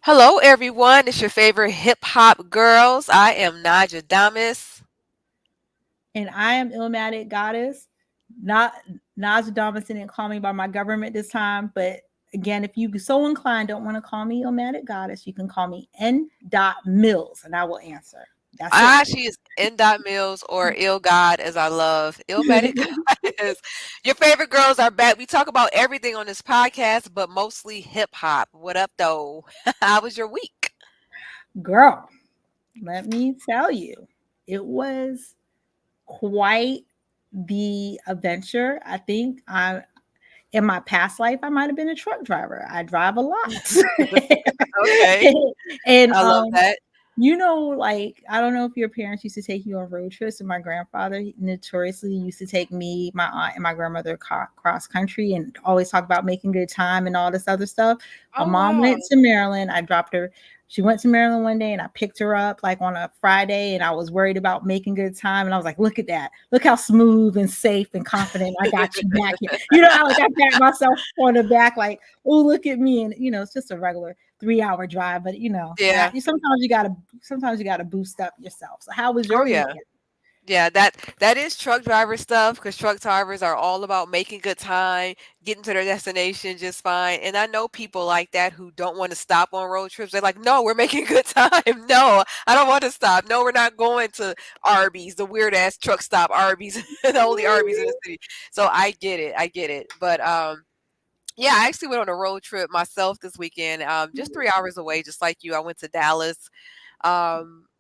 Hello, everyone. It's your favorite hip hop girls. I am Nodjadamus. And I am illmatic goddess. Not Nodjadamus didn't call me by my government this time, but again, if you so inclined don't want to call me illmatic goddess, you can call me N. Mills, and I will answer. That's it. She is N. Dot Mills or Ill God, as I love. Illmatic Goddess. Your favorite girls are back. We talk about everything on this podcast, but mostly hip hop. What up, though? How was your week? Girl, let me tell you, it was quite the adventure. I think I in my past life I might have been a truck driver. I drive a lot. Okay. and I love that. like I don't know if your parents used to take you on road trips, and my grandfather notoriously used to take me, my aunt, and my grandmother cross country and always talk about making good time and all this other stuff. My Oh, mom wow. went to Maryland. I dropped her. She went to Maryland one day and I picked her up like on a Friday, and I was worried about making good time. And I was like, look at that. Look how smooth and safe and confident I got you back here. I pat myself on the back like, oh, look at me. And it's just a regular 3-hour drive, but Yeah. sometimes you gotta boost up yourself. So how was Oh, your yeah. weekend? Yeah, that is truck driver stuff because truck drivers are all about making good time, getting to their destination just fine. And I know people like that who don't want to stop on road trips. They're like, "No, we're making good time. No, I don't want to stop. No, we're not going to Arby's, the weird ass truck stop Arby's, the only Arby's in the city." So I get it. I get it. But yeah, I actually went on a road trip myself this weekend. Just 3 hours away, just like you. I went to Dallas.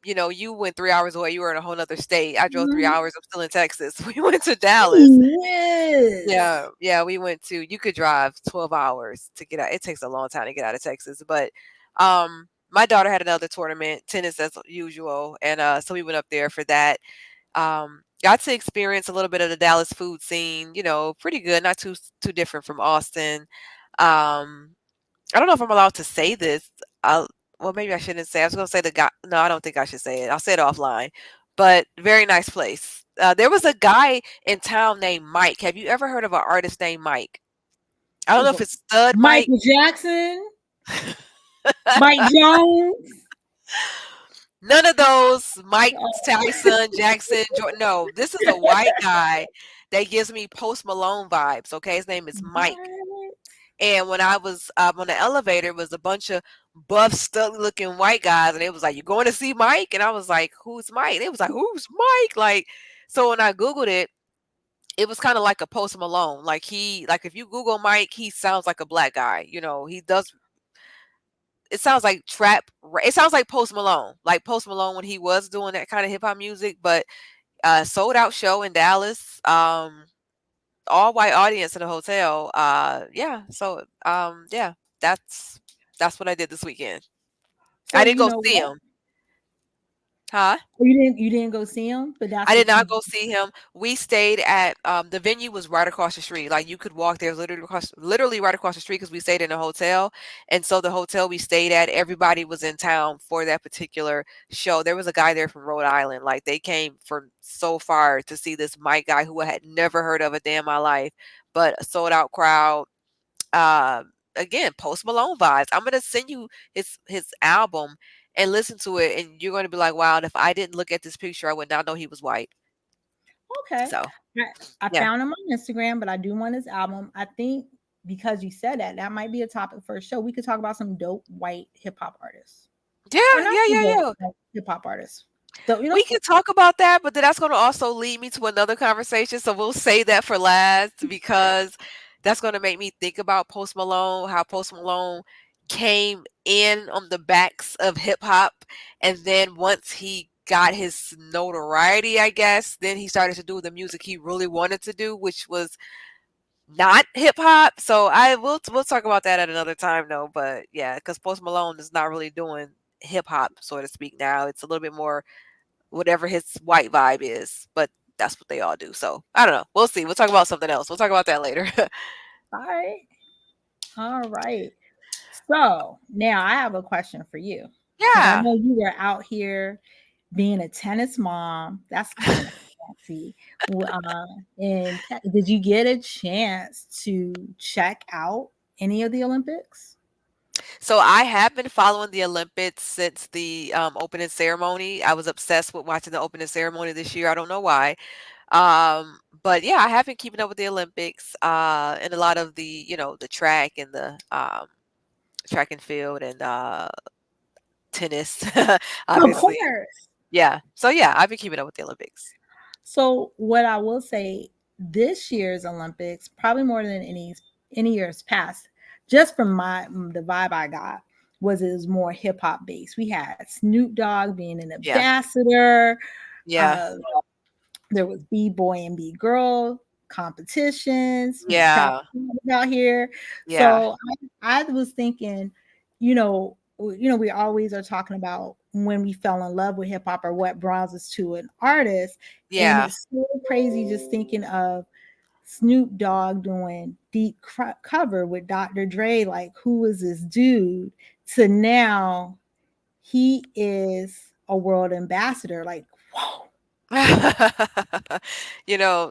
You went 3 hours away. You were in a whole nother state. I drove 3 hours. I'm still in Texas. We went to Dallas. Yes. Yeah, yeah, we went to. You could drive 12 hours to get out. It takes a long time to get out of Texas, but my daughter had another tournament, tennis as usual, and so we went up there for that. Got to experience a little bit of the Dallas food scene. Pretty good, not too different from Austin. Um, I don't know if I'm allowed to say this. Well, maybe I shouldn't say. I was going to say the guy. No, I don't think I should say it. I'll say it offline. But very nice place. There was a guy in town named Mike. Have you ever heard of an artist named Mike? I don't know if it's Stud Mike. Michael Jackson, Mike Jones. None of those. Mike Tyson, Jackson, Jordan. No, this is a white guy that gives me Post Malone vibes. Okay, his name is Mike. What? And when I was on the elevator, it was a bunch of buff, studly looking white guys, and it was like, "You going to see Mike?" And I was like, "Who's Mike?" And it was like, "Who's Mike?" Like, so when I googled it, it was kind of like a Post Malone. Like if you Google Mike, he sounds like a black guy. He does. It sounds like It sounds like Post Malone, when he was doing that kind of hip hop music. But sold out show in Dallas. All white audience in a hotel. Yeah. So yeah, that's that's what I did this weekend. I So didn't you go know see what? him. Huh? You didn't go see him, but I that's did what not you. go see him. We stayed at the venue was right across the street. Like you could walk there literally right across the street because we stayed in a hotel. And so the hotel we stayed at, everybody was in town for that particular show. There was a guy there from Rhode Island. Like they came from so far to see this Mike guy who I had never heard of a day in my life, but a sold out crowd. Again, Post Malone vibes. I'm gonna send you his album and listen to it, and you're gonna be like, "Wow!" And if I didn't look at this picture, I would not know he was white. Okay. So I yeah, found him on Instagram, but I do want his album. I think because you said that, that might be a topic for a show. We could talk about some dope white hip hop artists, yeah, or not yeah, so yeah, dope yeah. hip hop artists. So We can talk about that, but then that's gonna also lead me to another conversation. So we'll save that for last because that's gonna make me think about Post Malone, how Post Malone came in on the backs of hip hop, and then once he got his notoriety, I guess, then he started to do the music he really wanted to do, which was not hip hop. So we'll talk about that at another time though. But yeah, because Post Malone is not really doing hip hop, so to speak now. It's a little bit more whatever his white vibe is, but that's what they all do. So I don't know. We'll see. We'll talk about something else. We'll talk about that later. all right, all right. So now I have a question for you because I Yeah. know you were out here being a tennis mom. That's kind of fancy. And did you get a chance to check out any of the Olympics? So I have been following the Olympics since the opening ceremony. I was obsessed with watching the opening ceremony this year. I don't know why. But yeah, I have been keeping up with the Olympics, and a lot of the, the track and the track and field and tennis, Of obviously. course. Yeah. So yeah, I've been keeping up with the Olympics. So what I will say, this year's Olympics, probably more than any years past, just from the vibe I got, was it was more hip hop based. We had Snoop Dogg being an Yeah. ambassador. Yeah. Uh, there was B-boy and B-girl competitions. We had Travis Yeah. Scott out here. Yeah. So I was thinking, we always are talking about when we fell in love with hip hop or what brought us to an artist. And Yeah. it's so crazy just thinking of Snoop Dogg doing cover with Dr. Dre. Like, who is this dude? To now, he is a world ambassador. Like, whoa.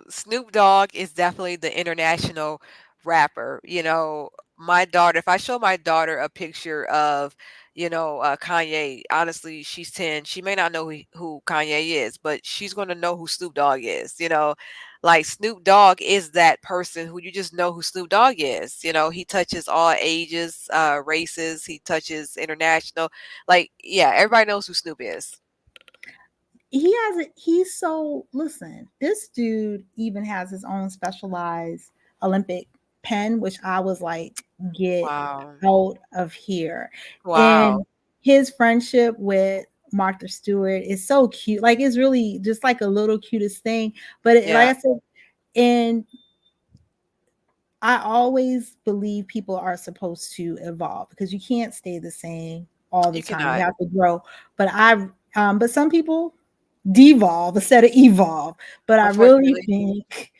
Snoop Dogg is definitely the international rapper. My daughter, if I show my daughter a picture of, Kanye, honestly, she's 10. She may not know who Kanye is, but she's going to know who Snoop Dogg is. Like Snoop Dogg is that person who you just know who Snoop Dogg is. He touches all ages, races, he touches international. Like, yeah, everybody knows who Snoop is. He's so, listen, this dude even has his own specialized Olympic pen, which I was like, get Wow. out of here. Wow. And his friendship with Martha Stewart is so cute. Like, it's really just like a little cutest thing. But like Yeah, I said, and I always believe people are supposed to evolve because you can't stay the same all the you time. You cannot. have to grow. But some people devolve instead of evolve. But I really Unfortunately, think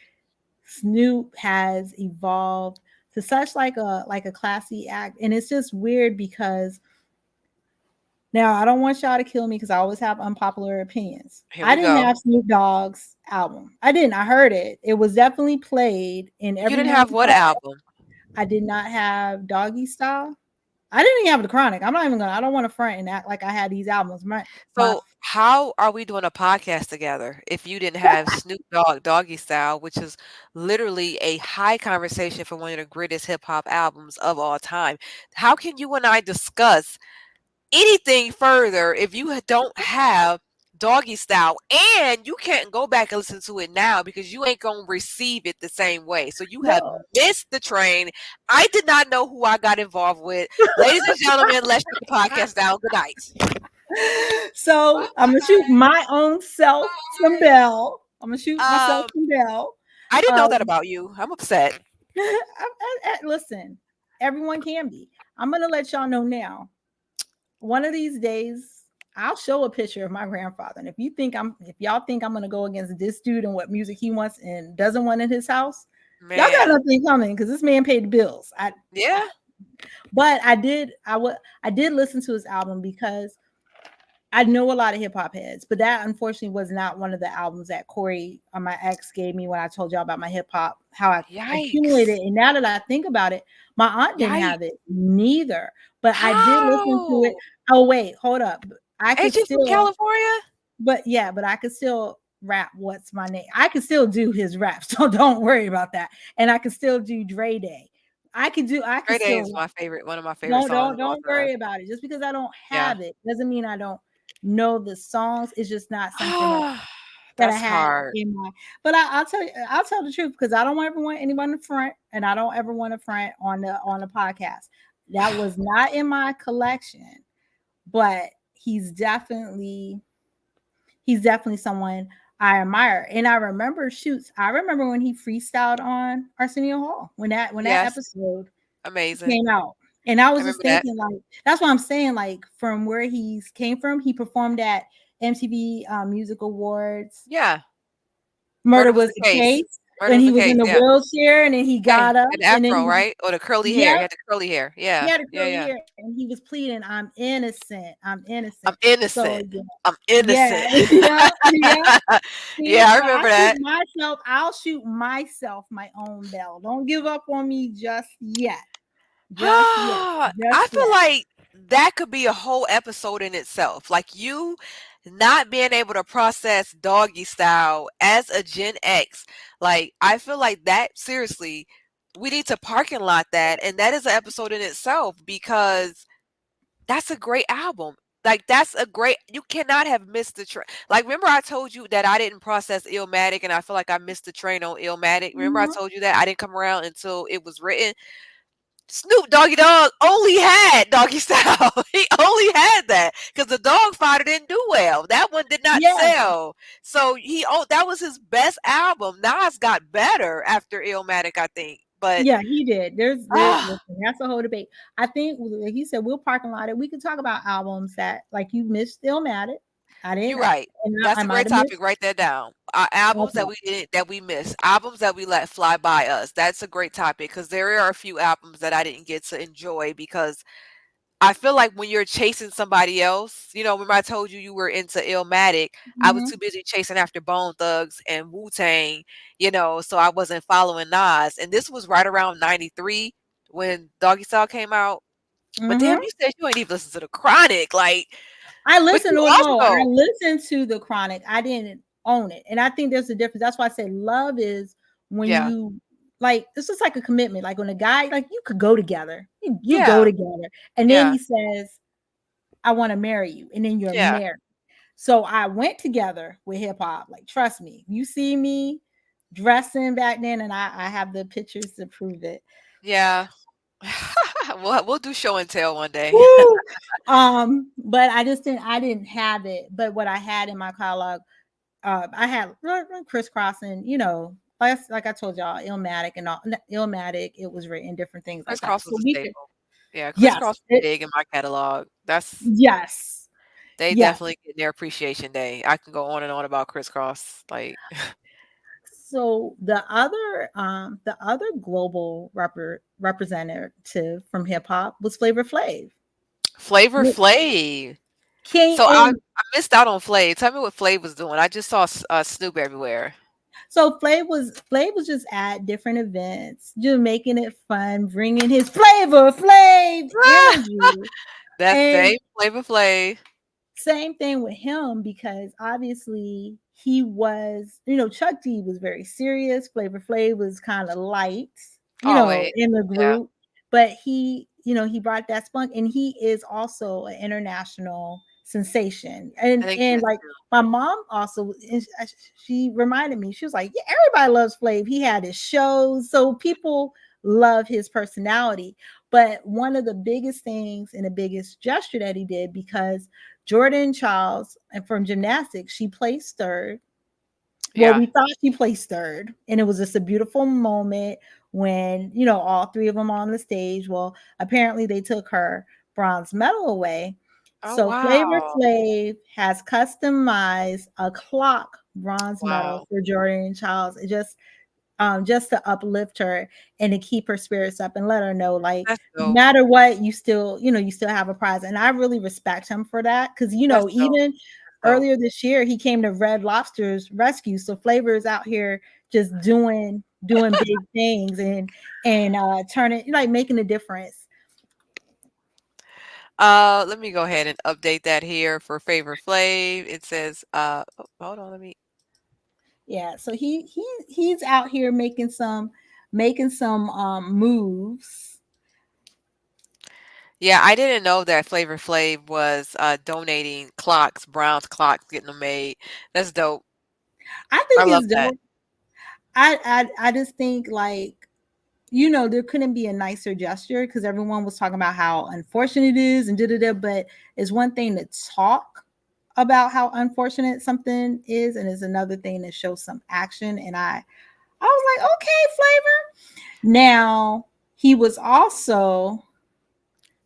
Snoop has evolved to such like a classy act, and it's just weird because now I don't want y'all to kill me because I always have unpopular opinions. here I we didn't go. have Snoop Dogg's album. I didn't. I heard it. It was definitely played in You didn't everyone's have what car. album? I did not have Doggy Style. I didn't even have the Chronic. I'm not even gonna. I don't want to front and act like I had these albums. My So how are we doing a podcast together if you didn't have Snoop Dogg Doggy Style, which is literally a high conversation for one of the greatest hip hop albums of all time? How can you and I discuss anything further if you don't have Doggy Style, and you can't go back and listen to it now because you ain't gonna receive it the same way? So you have no. missed the train. I did not know who I got involved with. Ladies and gentlemen, let's shut the podcast down. Good night. So I'm gonna shoot my own self some bell. I'm gonna shoot myself Um, some bell. I didn't know that Um, about you. I'm upset. listen, everyone can be. I'm gonna let y'all know now. One of these days, I'll show a picture of my grandfather. And if y'all think I'm gonna go against this dude and what music he wants and doesn't want in his house, y'all got Man. nothing coming because this man paid the bills. Yeah. But I did listen to his album because I know a lot of hip hop heads, but that unfortunately was not one of the albums that Corey, my ex, gave me when I told y'all about my hip hop, how I accumulated. Yikes. And now that I think about it, my aunt didn't have Yikes. it neither, but I did listen to it. How? Oh, wait, hold up. I could Ain't you from still, California? but yeah, but I could still rap What's My Name. I could still do his rap, so don't worry about that. And I could still do Dre Day. I could Great Day still is my favorite, one of my favorite don't songs don't of all don't time. worry about it. Just because I don't Yeah. have it doesn't mean I don't know the songs. It's just not something that I That's had hard. in my. But I'll tell the truth because I don't ever want anyone to front, and I don't ever want to front on the podcast. That was not in my collection, but he's definitely someone I admire. And I remember when he freestyled on Arsenio Hall when that Yes. episode Amazing. came out. And I I was just remember that. thinking, like, that's what I'm saying. Like, from where he's came from, he performed at MTV Music Awards. Yeah. Murder Murder was was the the case. case Murder when was he the was in case. the Yeah. wheelchair, and then he Yeah. got up, An and then afro, right? Or the curly hair. He yep, had the curly hair. he Yeah. had a Yeah. curly Yeah. hair, and he was pleading, "I'm innocent, I'm innocent." I'm So innocent. yeah, I'm yeah, innocent. yeah, yeah. Yeah, See, I so remember that. I'll shoot myself my own bell. Don't give up on me just yet. Just yet. Just I feel yet. like that could be a whole episode in itself. Like you not being able to process doggy style as a Gen X. Like I feel like that seriously, we need to parking lot that, and that is an episode in itself because that's a great album. Like that's a great. You cannot have missed the train. Like remember I told you that I didn't process Illmatic, and I feel like I missed the train on Illmatic. Remember I Mhm. told you that I didn't come around until it was written. Snoop Doggy Dogg only had Doggy Style. He only had that because the Dog Fighter didn't do well. That one did not Yeah, sell. So that was his best album. Nas got better after Illmatic, I think. But yeah, he did. ah, Listen, that's a whole debate. I think, like he said, we'll parking lot it. We can talk about albums that, like, you missed Stillmatic. I didn't, you're right. and That's I a might great have topic. missed. Write that down. Albums Okay. that we missed. Albums that we let fly by us. That's a great topic because there are a few albums that I didn't get to enjoy because I feel like when you're chasing somebody else, remember I told you you were into Illmatic, I was too Hmm. busy chasing after Bone Thugs and Wu-Tang, so I wasn't following Nas. And this was right around 93 when Doggy Style came out. But damn, Hmm. you said you ain't even listen to the Chronic, like, I but listened. you No, no, I also listened to the Chronic. I didn't own it, and I think there's a difference. That's why I say love is when yeah, you like. It's just like a commitment. Like when a guy, like you could go together. You go yeah, together, and then yeah, he says, "I want to marry you," and then you're yeah, married. So I went together with hip hop. Like, trust me, you see me dressing back then, and I have the pictures to prove it. yeah. We'll do show and tell one day. Woo! But I didn't have it. But what I had in my catalog, I had crisscrossing, like I told y'all, Illmatic and all Illmatic, it was written different things like that. Crisscross So was a we could, staple. Yeah, yes, Crisscross was big in my catalog. That's yes, They yes. definitely get their appreciation day. I can go on and on about Crisscross, like So the other global representative from hip hop was Flavor Flav. Flavor Flav. King So and I missed out on Flav. Tell me what Flav was doing. I just saw Snoop everywhere. So Flav was just at different events, just making it fun, bringing his Flav energy. That And same Flavor Flav. same thing with him because obviously he was, Chuck D was very serious. Flavor Flav was kind of light, Always. in the Yeah. group, but he brought that spunk, and he is also an international sensation. I And think he and is like too. my mom also, she reminded me, she was like, yeah, everybody loves Flav. He had his shows, so people love his personality. But one of the biggest things and the biggest gesture that he did, because Jordan Charles and from gymnastics, she placed third. Well, Yeah. we thought she placed third, and it was just a beautiful moment when, all three of them on the stage. Well, apparently they took her bronze medal away. Oh So Flavor wow. Flav has customized a clock bronze medal Wow. for Jordan Charles. It just to uplift her and to keep her spirits up and let her know, like, That's no dope. matter what, you still have a prize. And I really respect him for that, because That's dope. even That's dope. earlier this year he came to Red Lobster's rescue. So Flavor is out here just doing big things, and turning, like, making a difference. Let me go ahead and update that here for Favor Flav. It says hold on, let me Yeah, so he's out here making some moves. Yeah, I didn't know that Flavor Flav was donating clocks, bronze clocks, getting them made. That's dope. I I think love it's that. dope. I just think, like, there couldn't be a nicer gesture, because everyone was talking about how unfortunate it is and da da da. But it's one thing to talk about how unfortunate something is, and it's another thing to show some action. And I was like, okay, Flavor. Now he was also,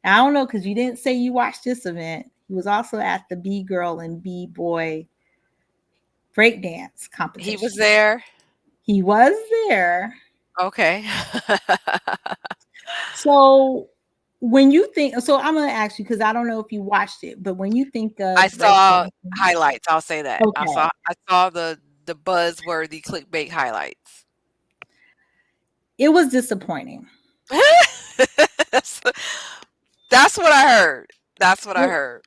I don't know, because you didn't say you watched this event. He was also at the B girl and B boy breakdance He was competition. there. He was there. Okay. So when you think, so I'm gonna ask you, because I don't know if you watched it, but when you think I of saw breakdancing, highlights. I'll say that. okay, I saw the buzzworthy clickbait highlights. it was disappointing. that's, that's what I heard. That's what I It, heard.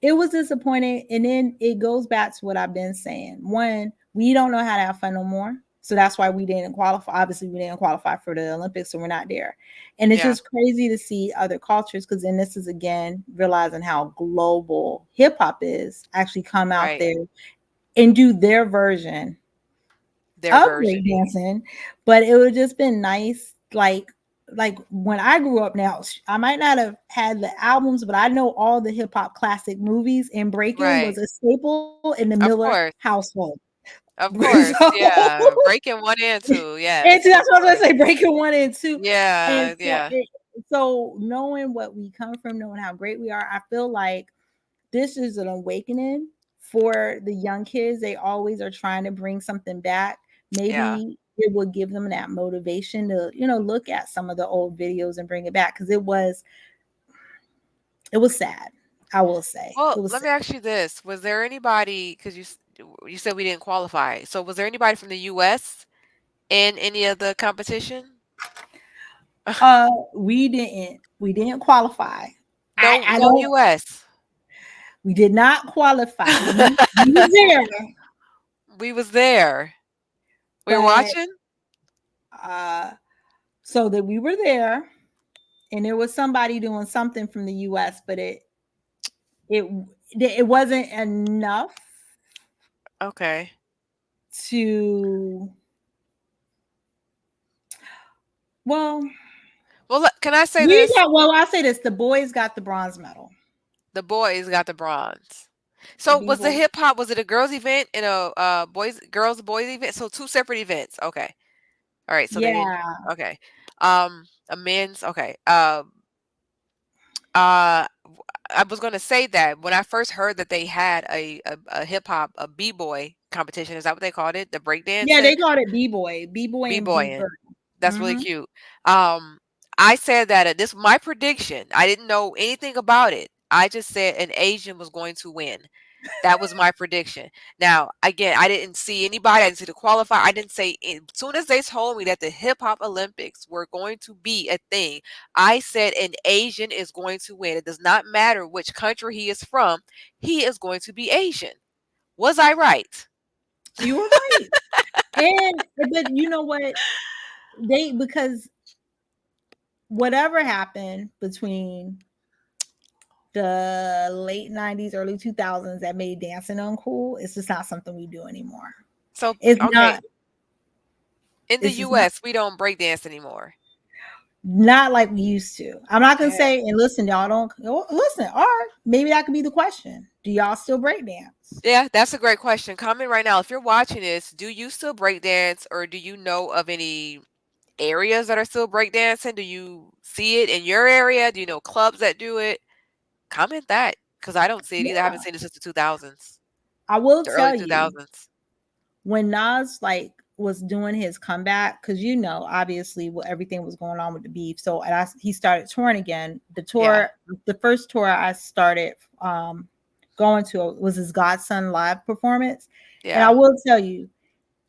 it was disappointing. And then it goes back to what I've been saying. One, we don't know how to have fun no more. So that's why we didn't qualify. Obviously, we didn't qualify for the Olympics, so we're not there. And it's Yeah, just crazy to see other cultures because then this is again realizing how global hip hop is actually come out right. there and do their version Their of version. breakdancing. But it would just been nice, like when I grew up. Now I might not have had the albums, but I know all the hip hop classic movies, and breaking was Right. a staple in the Miller Of course. household. Of So course. Yeah. Breaking one and two. and see, Yes, that's of what I was course. gonna say, breaking one and two. And Yeah. so Yeah. so knowing what we come from, knowing how great we are, I feel like this is an awakening for the young kids. They always are trying to bring something back. Yeah. Maybe it will give them that motivation to, look at some of the old videos and bring it back because it was sad. I will say Well, it was let sad. me ask you this. Was there anybody, because you said we didn't qualify. So was there anybody from the US in any of the competition? We didn't qualify. I No, I no don't. US. We did not qualify. We was there, We was there. We were but watching? uh, so that we were there, and there was somebody doing something from the U.S., but it it wasn't enough Okay. to. Well, Well, can I say this? I'll say this: the boys got the bronze medal. The boys got the bronze. The So B was the boy, hip hop, was it a girls event and a boys event? So two separate events. Okay. All right. So they didn't. yeah, Okay. A men's. Okay. Uh, I was gonna say that when I first heard that they had a hip hop, a b-boy competition. Is that what they called it? The yeah. breakdancing, They called it B boy and B b-boying. girl. That's really Hmm. cute. Um, I said that this my prediction. I didn't know anything about it. I just said an Asian was going to win. That was my prediction. Now, again, I didn't see anybody. I didn't see the qualifier. I didn't say as soon as they told me that the hip hop Olympics were going to be a thing, I said an Asian is going to win. It does not matter which country he is from. He is going to be Asian. Was I right? You were right, and but you know what? Because whatever happened between the late 90s, early 2000s that made dancing uncool, it's just not something we do anymore. So, It's okay, not, in the it's just not US, we don't break dance anymore. not like we used to. I'm not gonna Eh, say, and listen, y'all don't listen, or maybe that could be the question. Do y'all still break dance? Yeah, that's a great question. Comment right now. If you're watching this, do you still break dance or do you know of any areas that are still breakdancing? Do you see it in your area? Do you know clubs that do it? Comment that because I don't see it either. I Yeah. haven't seen it since the 2000s, I will the early tell you, 2000s. when Nas like was doing his comeback, because obviously what everything was going on with the beef. So he started touring again. Yeah, The first tour I started going to was his Godson live performance. And I yeah. will tell you,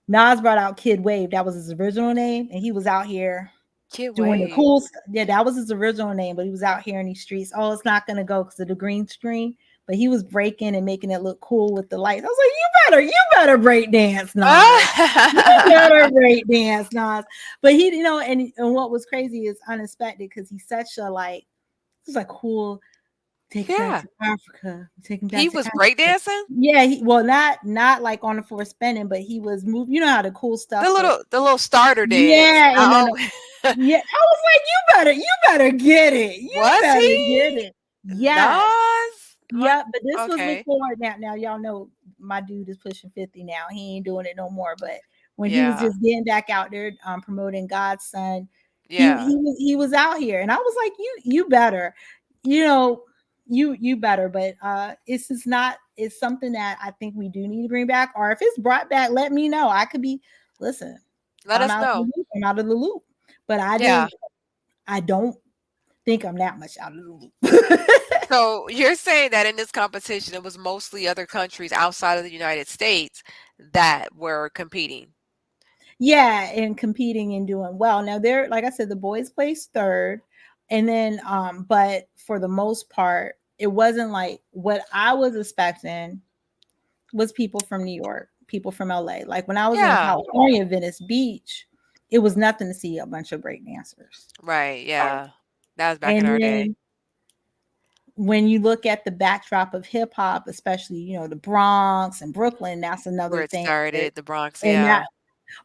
Nas brought out Kid Wave. That was his original name, and he was out here Kid doing the Wave. cool stuff. Yeah, that was his original name, but he was out here in these streets. Oh, it's not gonna go because of the green screen. But he was breaking and making it look cool with the lights. I was like, you better break dance, Nas. You better break dance, Nas. But he, and what was crazy is unexpected because he's such a like, he's like cool. Take it back Yeah. to Africa. Take him He back to was Africa. breakdancing? Yeah, not like on the floor spinning, but he was moving. You know how the cool stuff with. The little starter dance. Yeah, and then Oh, yeah, I was like, you better get it. You was better he? get it. Yes. Nas? Yeah, but this was Okay. before now y'all know my dude is pushing 50 now. He ain't doing it no more. But when he was Yeah. just getting back out there promoting God's son, Yeah. he was out here. And I was like, you better, you know, you better. But it's just not, it's something that I think we do need to bring back. Or if it's brought back, let me know. I could be, listen, if Let I'm us out of the know. loop, I'm out of the loop. But Yeah. I don't think I'm that much out of the loop. So you're saying that in this competition, it was mostly other countries outside of the United States that were competing. Yeah, and competing and doing well. Now they're like I said, the boys placed third, and then but for the most part, it wasn't like what I was expecting was people from New York, people from LA. Like when I was in Yeah. California, Venice Beach, it was nothing to see a bunch of break dancers. Right, yeah. That was back in And our day. then when you look at the backdrop of hip hop, especially, the Bronx and Brooklyn, that's Where another it thing. started, the Bronx, And that, yeah.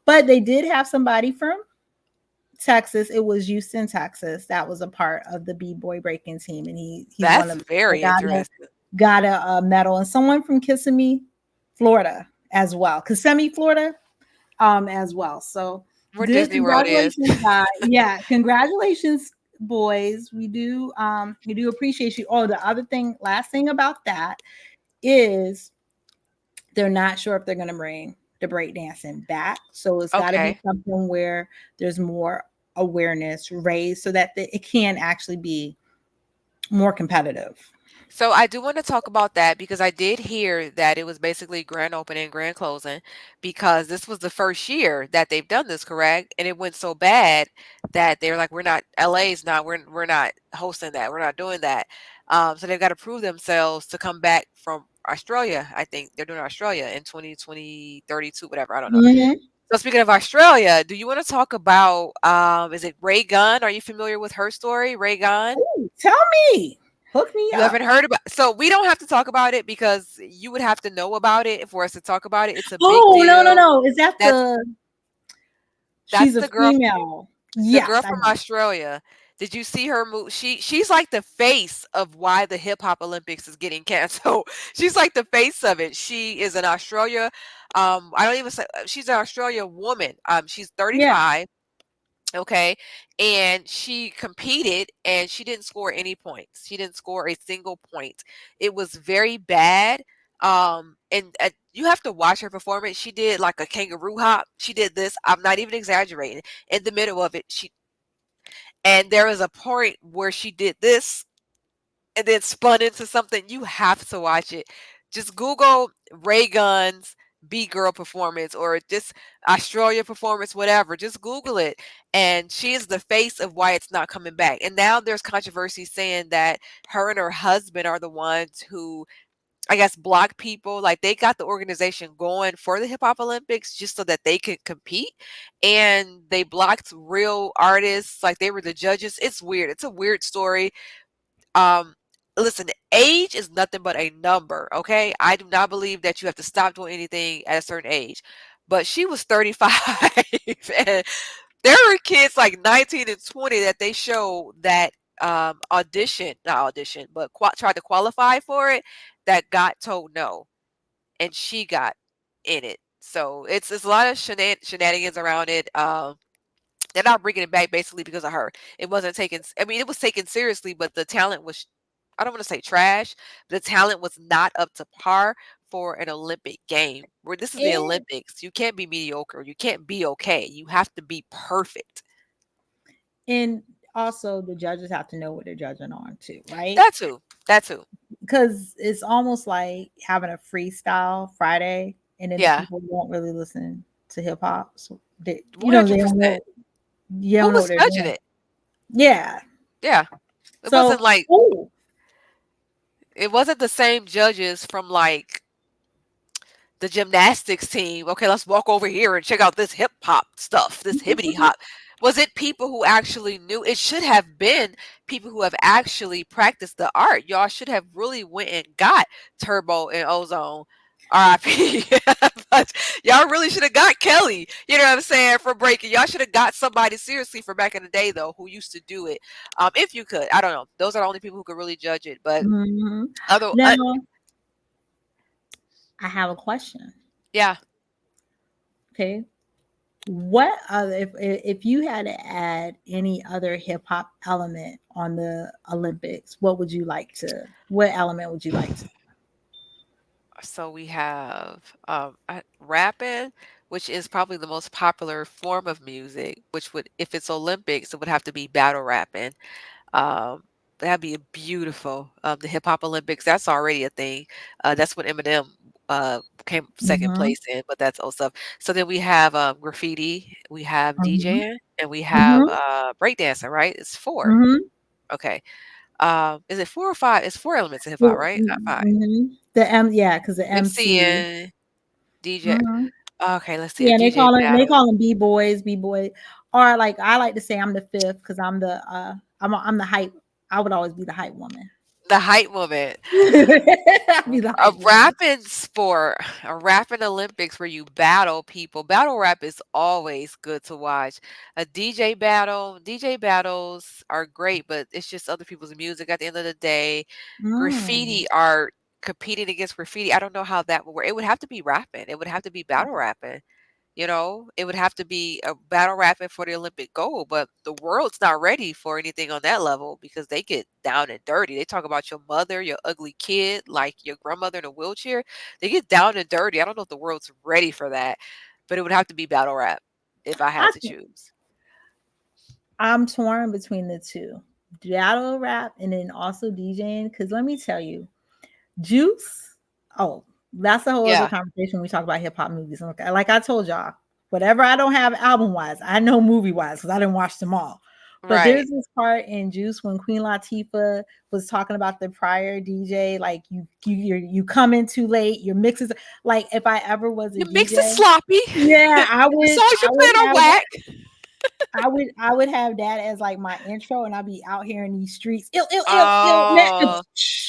but they did have somebody from Texas. It was Houston, Texas. That was a part of the b-boy breaking team, and he's one That's of the very interesting. got a medal, and someone from Kissimmee, Florida, as well. Kissimmee, Florida, as well. So Where good, Disney World is. congratulations, guys. Yeah, congratulations, boys. We do appreciate you. Oh, the other thing, last thing about that is they're not sure if they're going to bring the breakdancing back. So it's got to be Okay. something where there's more awareness raised so that it can actually be more competitive. So I do want to talk about that because I did hear that it was basically grand opening, grand closing, because this was the first year that they've done this, correct? And it went so bad that they're like, we're not, LA's not, we're not hosting that, we're not doing that. So they've got to prove themselves to come back from Australia. I think they're doing Australia in 2020, 32, whatever. I don't know. Mhm. So speaking of Australia, do you want to talk about is it Ray Gunn? Are you familiar with her story, Ray Gunn? Ooh, tell me, hook me You up. haven't heard about, so we don't have to talk about it because you would have to know about it for us to talk about it. It's a big Oh, no, no, deal. no. Is that That's she's that's a female? the Yes, girl I from know. Australia. Did you see her move? She's like the face of why the hip hop Olympics is getting canceled. She's like the face of it. She is an Australia. I don't even say she's an Australia woman. She's Yeah. 35. Okay. And she competed and she didn't score any points. She didn't score a single point. It was very bad. And you have to watch her performance. She did like a kangaroo hop. She did this. I'm not even exaggerating. In the middle of it, and there was a point where she did this and then spun into something. You have to watch it. Just Google Ray Gunn's B Girl performance or just Australia performance, whatever. Just Google it. And she is the face of why it's not coming back. And now there's controversy saying that her and her husband are the ones who, I guess, block people. Like they got the organization going for the Hip Hop Olympics just so that they could compete. And they blocked real artists. Like they were the judges. It's weird. It's a weird story. um, Listen, age is nothing but a number, okay? I do not believe that you have to stop doing anything at a certain age. But she was 35 and there were kids like 19 and 20 that they showed that audition, not audition, but tried to qualify for it that got told no and she got in it. So it's a lot of shenanigans around it. They're not bringing it back basically because of her. It wasn't taken. I mean, it was taken seriously, but the talent was. I don't want to say trash. The talent was not up to par for an Olympic game. Where this is the And, Olympics, you can't be mediocre. You can't be okay. You have to be perfect. and also the judges have to know what they're judging on too, right? That too. That too. Because it's almost like having a freestyle Friday, and then the Yeah. people won't really listen to hip hop. So they, One they hundred don't percent. know, you Who don't know what was they're judging doing. it? Yeah. Yeah. It wasn't So, like ooh, it wasn't the same judges from like the gymnastics team. Okay, let's walk over here and check out this hip hop stuff, this hibbity hop. Was it people who actually knew? It should have been people who have actually practiced the art. Y'all should have really went and got Turbo and Ozone. RIP. But y'all really should have got Kelly. You know what I'm saying? For breaking. Y'all should have got somebody seriously for back in the day though, who used to do it. If you could. I don't know. Those are the only people who could really judge it. But mhm. other Now I have a question. yeah. Okay, what other if you had to add any other hip hop element on the Olympics, what would you like to? What element would you like to? So we have rapping, which is probably the most popular form of music, which would, if it's Olympics, it would have to be battle rapping. Um, that'd be beautiful. The Hip Hop Olympics, that's already a thing. That's what Eminem came second Mhm. place in, but that's old stuff. So then we have, graffiti, we have Mhm. DJing, and we have, Mhm. breakdancing, right? It's 4. Mhm. Okay. Is it 4 or 5? It's 4 elements in hip hop, Well, right? Not 5. mhm. The yeah, because the MC. MCing, DJ. Mhm. Okay, let's see, a Yeah, and they DJ call it they battle. call them b-boys, b-boy, or like I like to say I'm the fifth because I'm the hype. I would always be the hype woman. The hype woman. I'd be the A hype woman. rapping sport, a rapping Olympics where you battle people. Battle rap is always good to watch. A DJ battle, DJ battles are great, but it's just other people's music at the end of the day. Mm. Graffiti art, competing against graffiti. I don't know how that would work. It would have to be rapping. It would have to be battle rapping. It would have to be a battle rapping for the Olympic gold, but the world's not ready for anything on that level because they get down and dirty. They talk about your mother, your ugly kid, like your grandmother in a wheelchair. They get down and dirty. I don't know if the world's ready for that, but it would have to be battle rap if I had I to think choose. I'm torn between the two, battle rap and then also DJing. Because let me tell you, Juice. Oh, that's a whole other Yeah, conversation when we talk about hip hop movies. Okay, like I told y'all, whatever I don't have album wise, I know movie wise because I didn't watch them all. But right. there's this part in Juice when Queen Latifah was talking about the prior DJ, like you come in too late, your mixes. Like if I ever was a Your mix is DJ, sloppy. yeah, The songs I you would playing are have whack. I would have that as like my intro, and I'd be out here in these streets. Ill, man. Oh,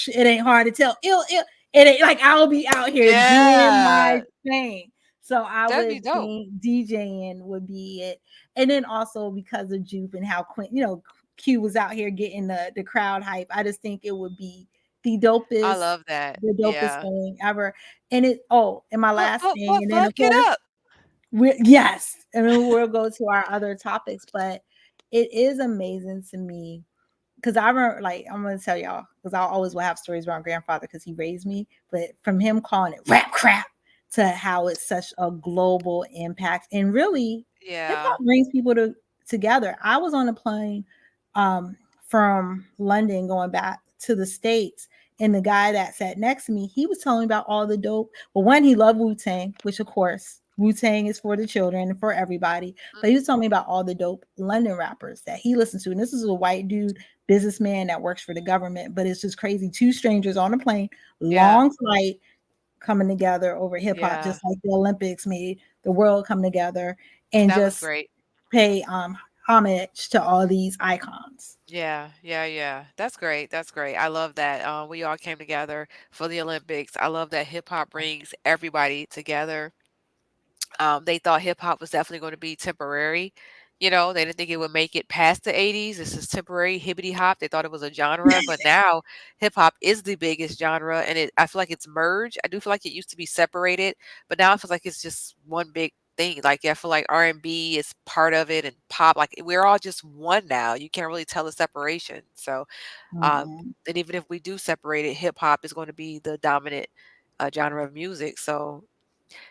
It ain't hard to tell. Ill. It ain't like I'll be out here doing my yeah. thing. So I That'd be would dope. think DJing would be it, and then also because of Jupe and how Q was out here getting the crowd hype. I just think it would be the I dopest, love that. the dopest Yeah. thing ever. And it and my But last but thing, but and then fuck of it course up. yes, and then we'll go to our other topics, but it is amazing to me because I remember, like, I'm gonna tell y'all because I always will have stories about my grandfather because he raised me, but from him calling it rap crap to how it's such a global impact, and really, hip Yeah. hop brings people together. I was on a plane um, from London going back to the States, and the guy that sat next to me, he was telling me about all the dope. Well, one, he loved Wu Tang, which of course Wu Tang is for the children and for everybody. But he was telling me about all the dope London rappers that he listens to. And this is a white dude, businessman that works for the government. But it's just crazy. Two strangers on a plane, Yeah. long flight, coming together over hip hop, Yeah. just like the Olympics made the world come together and That was just great. pay homage to all these icons. Yeah, yeah, yeah. That's great. That's great. I love that. We all came together for the Olympics. I love that hip hop brings everybody together. They thought hip hop was definitely going to be temporary. They didn't think it would make it past the 80s. This is temporary hibbity hop. They thought it was a genre, but now hip hop is the biggest genre, and I feel like it's merged. I do feel like it used to be separated, but now it feels like it's just one big thing. Like I feel like R&B is part of it, and pop. Like we're all just one now. You can't really tell the separation. So, Mm-mm. and even if we do separate it, hip hop is going to be the dominant genre of music. So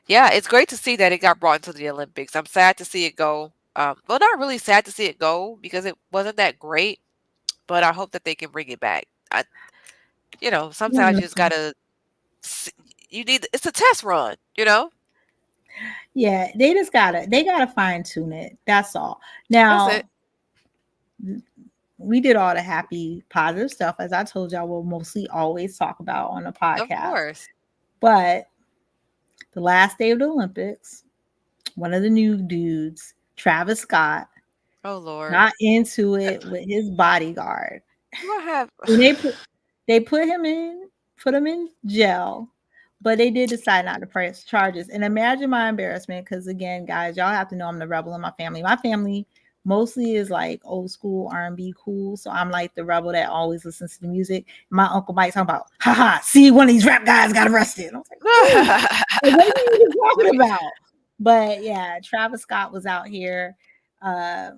yeah, it's great to see that it got brought into the Olympics. I'm sad to see it go. Well, not really sad to see it go because it wasn't that great, but I hope that they can bring it back. Sometimes you just gotta. s- You need. It's a test run. Yeah, they gotta fine tune it. That's all. That's it. Now we did all the happy, positive stuff, as I told y'all. We'll mostly always talk about on the Of podcast. course. But the last day of the Olympics, one of the new dudes, Travis Scott, Oh Lord. got into it with his bodyguard. What have? And they put him in jail, but they did decide not to press charges. And imagine my embarrassment, because again, guys, y'all have to know I'm the rebel in my family. My family mostly is like old school R&B cool, so I'm like the rebel that always listens to the music. My uncle Mike talking about, haha, see, one of these rap guys got arrested. And I was like, ooh, like, what are you even Let talking me. about? But yeah, Travis Scott was out here. Uh,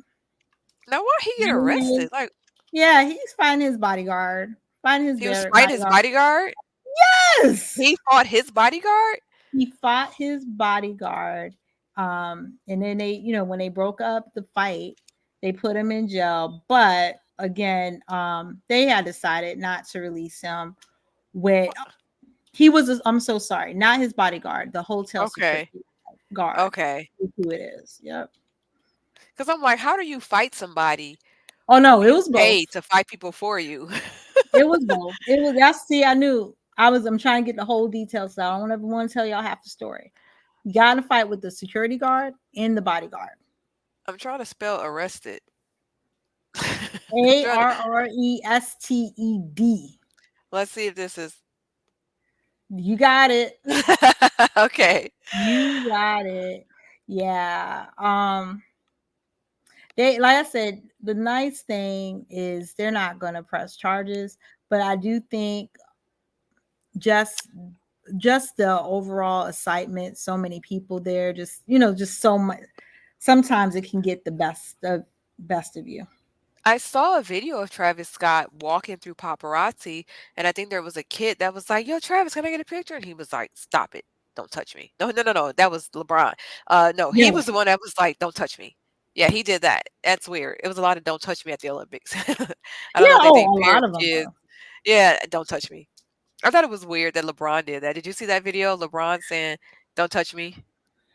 Now, why he get arrested? Like yeah, he's finding his bodyguard, finding his he was fighting his bodyguard. bodyguard. Yes, He fought his bodyguard. he fought his bodyguard. And then when they broke up the fight, they put him in jail. But again, they had decided not to release him. With He was, I'm so sorry, not his bodyguard, the hotel Okay. security guard Okay. is who it is. Yep. Because I'm like, how do you fight somebody Oh no, who it you was both. pay to fight people for you? It was both. It was, that's, see, I knew I'm trying to get the whole details, so I don't ever want to tell y'all half the story. You got in a fight with the security guard and the bodyguard. I'm trying to spell arrested. A Trying to, R R E S T E D. let's see if this is You got it. okay. You got it. Yeah. They, like I said, the nice thing is they're not gonna press charges, but I do think just just the overall excitement, so many people there, just just so much. Sometimes it can get the best of you. I saw a video of Travis Scott walking through paparazzi, and I think there was a kid that was like, "Yo, Travis, can I get a picture?" And he was like, "Stop it. Don't touch me." No, no, no, no. That was LeBron. No, he Yeah, was the one that was like, "Don't touch me." Yeah, he did that. That's weird. It was a lot of "Don't touch me" at the Olympics. I don't know yeah. if they Oh, think a lot parents, of them kids. were. Yeah, "Don't touch me." I thought it was weird that LeBron did that. Did you see that video? LeBron saying, "Don't touch me."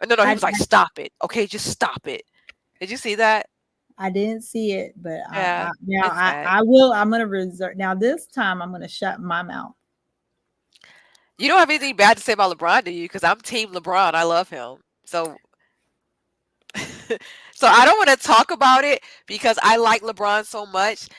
No, no, he was like, I "Stop it. Okay, just stop it." Did you see that? I didn't see it, but Yeah, now it's sad. I will. I'm gonna reserve. Now this time I'm gonna shut my mouth. You don't have anything bad to say about LeBron, do you? Because I'm team LeBron. I love him. So so I don't want to talk about it because I like LeBron so much.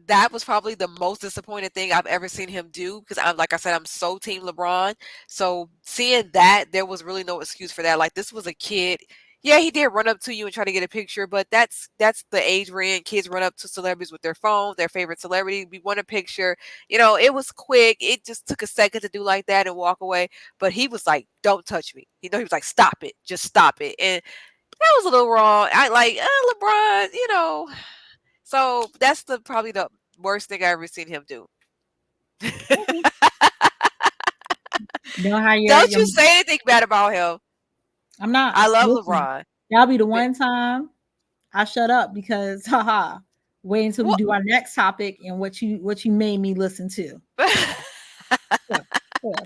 That was probably the most disappointing thing I've ever seen him do because I'm like I said, I'm so team LeBron. So seeing that, there was really no excuse for that. Like this was a kid. Yeah, he did run up to you and try to get a picture, but that's the age we're in. Kids run up to celebrities with their phone, their favorite celebrity. We want a picture. It was quick. It just took a second to do like that and walk away. But he was like, "Don't touch me." He was like, "Stop it, just stop it." And that was a little wrong. I like LeBron. So that's the probably the worst thing I ever seen him do. Mhm. You know how Don't you say anything bad about him. I'm not I love listen. LeBron. That'll be the But one time I shut up because haha. Wait until we what? do our next topic and what you made me listen to. Huh, huh,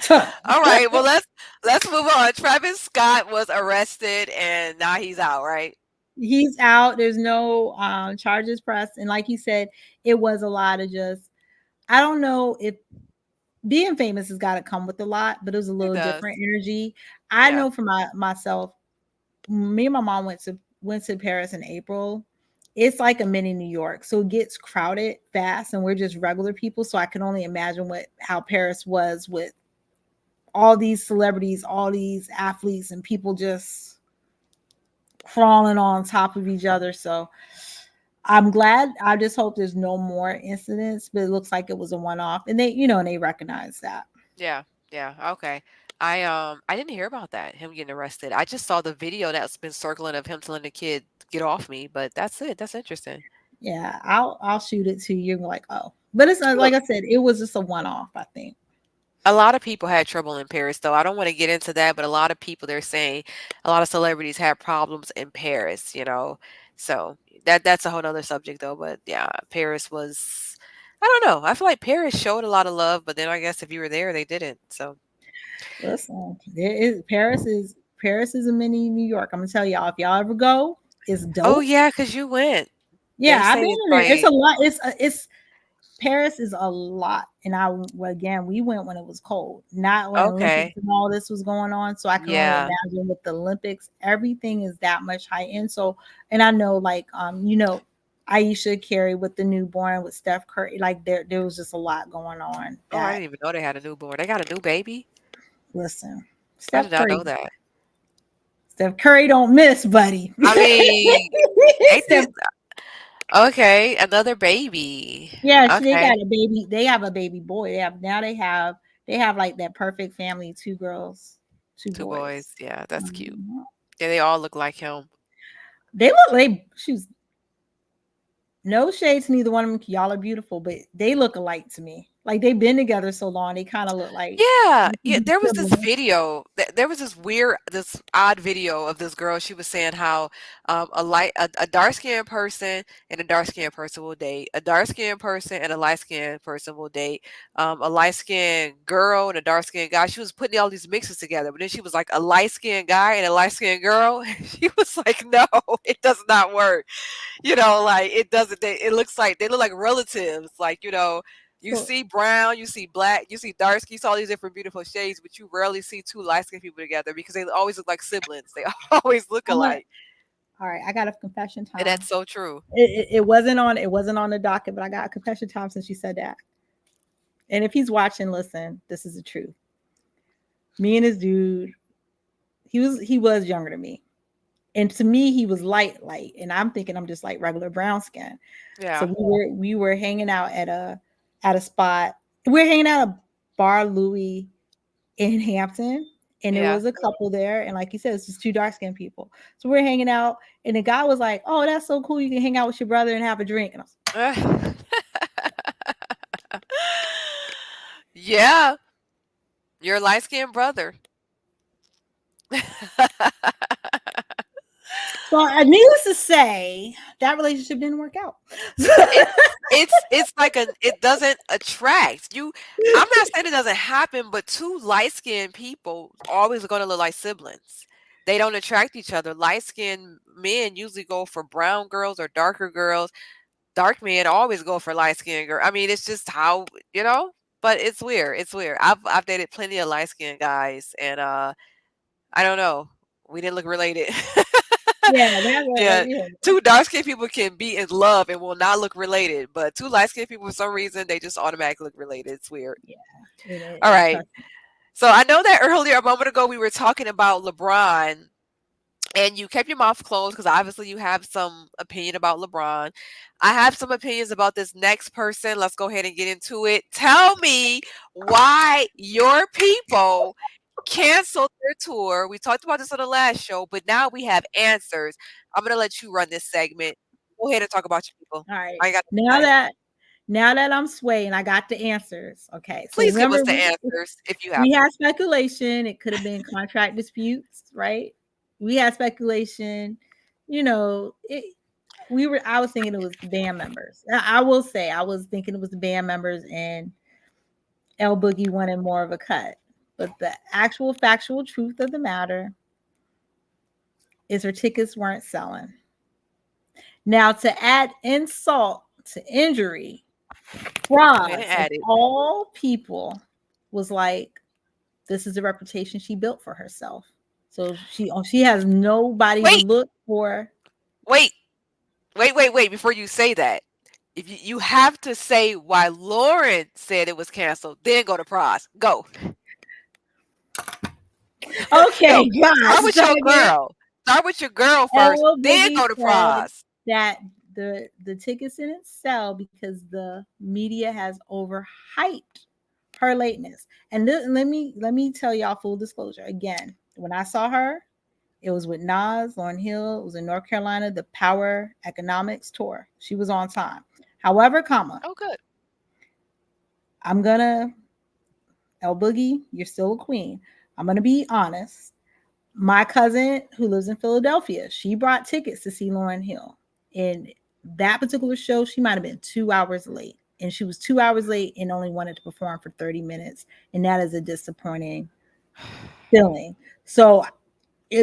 huh. All right. Well, let's move on. Travis Scott was arrested and now he's out, right? He's out. There's no charges pressed, and like you said, it was a lot of just. I don't know if being famous has got to come with a lot, but it was a It little does. different energy. I Yeah. know for myself, me and my mom went to Paris in April. It's like a mini New York, so it gets crowded fast, and we're just regular people. So I can only imagine what how Paris was with all these celebrities, all these athletes, and people just crawling on top of each other. So I'm glad. I just hope there's no more incidents, but it looks like it was a one off, and and they recognize that. Yeah. Yeah. Okay. I didn't hear about that, him getting arrested. I just saw the video that's been circling of him telling the kid, "Get off me," but that's it. That's interesting. Yeah, I'll shoot it to you. You're like, oh, but it's not, like I said, it was just a one off. I think. A lot of people had trouble in Paris, though. I don't want to get into that, but a lot of people they're saying a lot of celebrities had problems in Paris. So that's a whole nother subject though. But yeah, Paris was I don't know. I feel like Paris showed a lot of love, but then I guess if you were there, they didn't. So Listen, there is Paris is a mini New York. I'm gonna tell y'all if y'all ever go, it's oh dope. yeah, because you went. Yeah, They I've say been it's in there. It's a like lot. It's Paris is a lot, and well, again, we went when it was cold, not when Olympics okay. and all this was going on. So I can only Yeah. imagine with the Olympics, everything is that much high end. So, and I know, like, Aisha Carey with the newborn with Steph Curry, like there was just a lot going on. Oh, I That didn't even know they had a newborn. They got a new baby? listen, I did Steph not Curry, know that. Steph Curry don't miss, buddy. I mean, ain't Steph, this okay, another baby. yeah, they Okay. got a baby. They have a baby boy. They have like that perfect family, two girls, two 2 boys. boys. Yeah, that's cute. Mhm. Yeah, they all look like him. They look like she was no shade to neither one of them. Y'all are beautiful, but they look alike to me. Like they've been together so long, they kind of look like Yeah, they could yeah, be there was this siblings. video, there was this odd video of this girl. She was saying how a dark-skinned person and a dark-skinned person will date, a dark-skinned person and a light-skinned person will date, a light-skinned girl and a dark-skinned guy. She was putting all these mixes together, but then she was like a light-skinned guy and a light-skinned girl. She was like, no, it does not work. Like it doesn't. It looks like they look like relatives. Like you So see brown, you see black, you see dark skin, you see all these different beautiful shades, but you rarely see two light skinned people together because they always look like siblings. They always look I want. alike, All right, I got a confession and time. that's so true. It wasn't on the docket, but I got a confession time since you said that. And if he's watching, listen, this is the truth. Me and this dude, he was younger than me. And to me, he was light, and I'm thinking I'm just like regular brown skin. So Yeah, we were hanging out at a spot. We were hanging out at Bar Louie in Hampton, and there yeah. was a couple there, and like you said, it's just two dark skinned people. So we're hanging out, and the guy was like, "Oh, that's so cool! You can hang out with your brother and have a drink." And I was, Yeah, your light skinned brother. so, needless to say, that relationship didn't work out. It it's like it doesn't attract you. I'm not saying it doesn't happen, but two light skinned people always are gonna look like siblings. They don't attract each other. Light skinned men usually go for brown girls or darker girls. Dark men always go for light skinned girl. I mean, it's just how but it's weird. It's weird. I've dated plenty of light skinned guys, and I don't know. We didn't look related. Yeah, that was Yeah, yeah. two dark skinned people can be in love and will not look related, but two light skinned people for some reason they just automatically look related. It's weird. Yeah, it All is. right. So I know that earlier a moment ago we were talking about LeBron and you kept your mouth closed because obviously you have some opinion about LeBron. I have some opinions about this next person. Let's go ahead and get into it. Tell me why your people canceled their tour. We talked about this on the last show, but now we have answers. I'm gonna let you run this segment. Go ahead and talk about your people. All right. I got Now to say. that now that I'm swaying, I got the answers. Okay. So Please give us remember the answers if you have we them. had speculation. It could have been contract disputes, right? We had speculation. I was thinking it was the band members. I will say I was thinking it was the band members and L Boogie wanted more of a cut. But the actual factual truth of the matter is her tickets weren't selling. Now, to add insult to injury, Go ahead and Roz, of add it. all people, was like, this is the reputation she built for herself. So she has nobody to Wait, look for. wait, wait. Before you say that, if you have to say why Lauren said it was canceled, then go to pros. Go. Okay, Go. God, Start with start your again. girl. Start with your girl first, L then Boogie go to said pros. that the tickets didn't sell because the media has overhyped her lateness. And let me tell y'all full disclosure again. When I saw her, it was with Nas, Lauryn Hill. It was in North Carolina, the Power Economics tour. She was on time. However, Oh, good. I'm gonna El Boogie, you're still a queen. I'm gonna be honest. My cousin who lives in Philadelphia, she brought tickets to see Lauryn Hill. And that particular show, she might have been 2 hours late. And she was 2 hours late and only wanted to perform for 30 minutes. And that is a disappointing feeling. So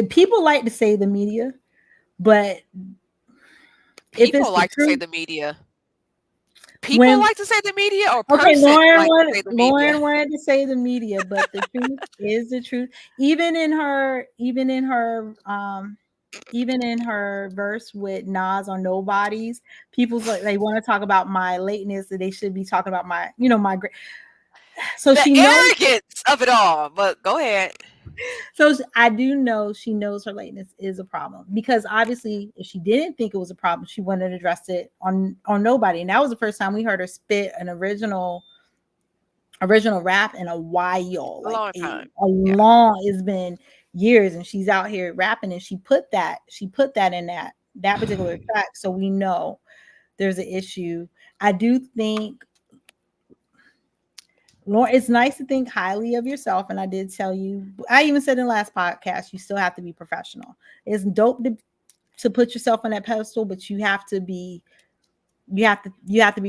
people like to say the media, but if People it's the like to say truth, the media. People when like to say the media, or okay, person like to say the media. Lauren wanted to say the media, but the truth is the truth. Even in her verse with Nas on Nobodies, people's like they want to talk about my lateness, and they should be talking about my great. So The she knows. arrogance of it all. But go ahead. So I do know she knows her lateness is a problem because obviously, if she didn't think it was a problem, she wouldn't have addressed it on Nobody. And that was the first time we heard her spit an original rap in a while, A like long a time. Yeah. long. It's been years, and she's out here rapping, and she put that in that particular track, so we know there's an issue. I do think Lauren, it's nice to think highly of yourself. And I did tell you, I even said in the last podcast, you still have to be professional. It's dope to put yourself on that pedestal, but you have to be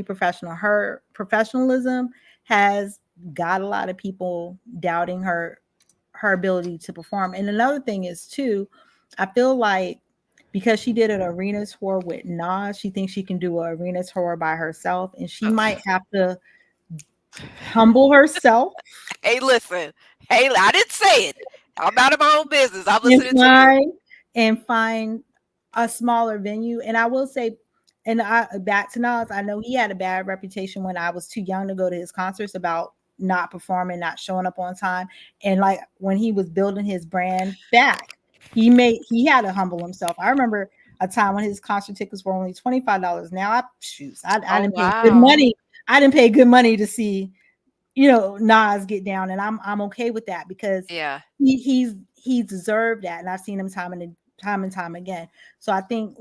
professional. Her professionalism has got a lot of people doubting her ability to perform. And another thing is too, I feel like because she did an arena tour with Nas, she thinks she can do an arena tour by herself, and she might have to humble herself Hey, listen. Hey, I didn't say it. I'm out of my own business. I'm and listening to you. find a smaller venue. And I will say, and I back to Nas, I know he had a bad reputation when I was too young to go to his concerts about not performing, not showing up on time. And like when he was building his brand back, he had to humble himself. I remember a time when his concert tickets were only $25. Now I Oh, didn't pay good wow. money. I didn't pay good money to see Nas get down, and I'm okay with that because Yeah. he's deserved that, and I've seen him time and time again. So I think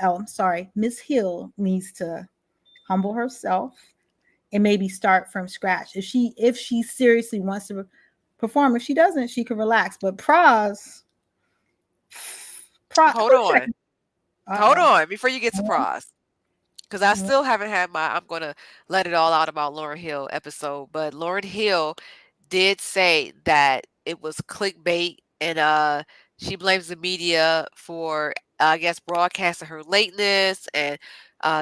I'm sorry, Miss Hill needs to humble herself and maybe start from scratch. If she seriously wants to perform, if she doesn't, she can relax. But Hold who on. second? Hold Uh on before you get oh. surprised. Because I still haven't had my I'm gonna let it all out about Lauryn Hill episode, but Lauryn Hill did say that it was clickbait and she blames the media for I guess broadcasting her lateness and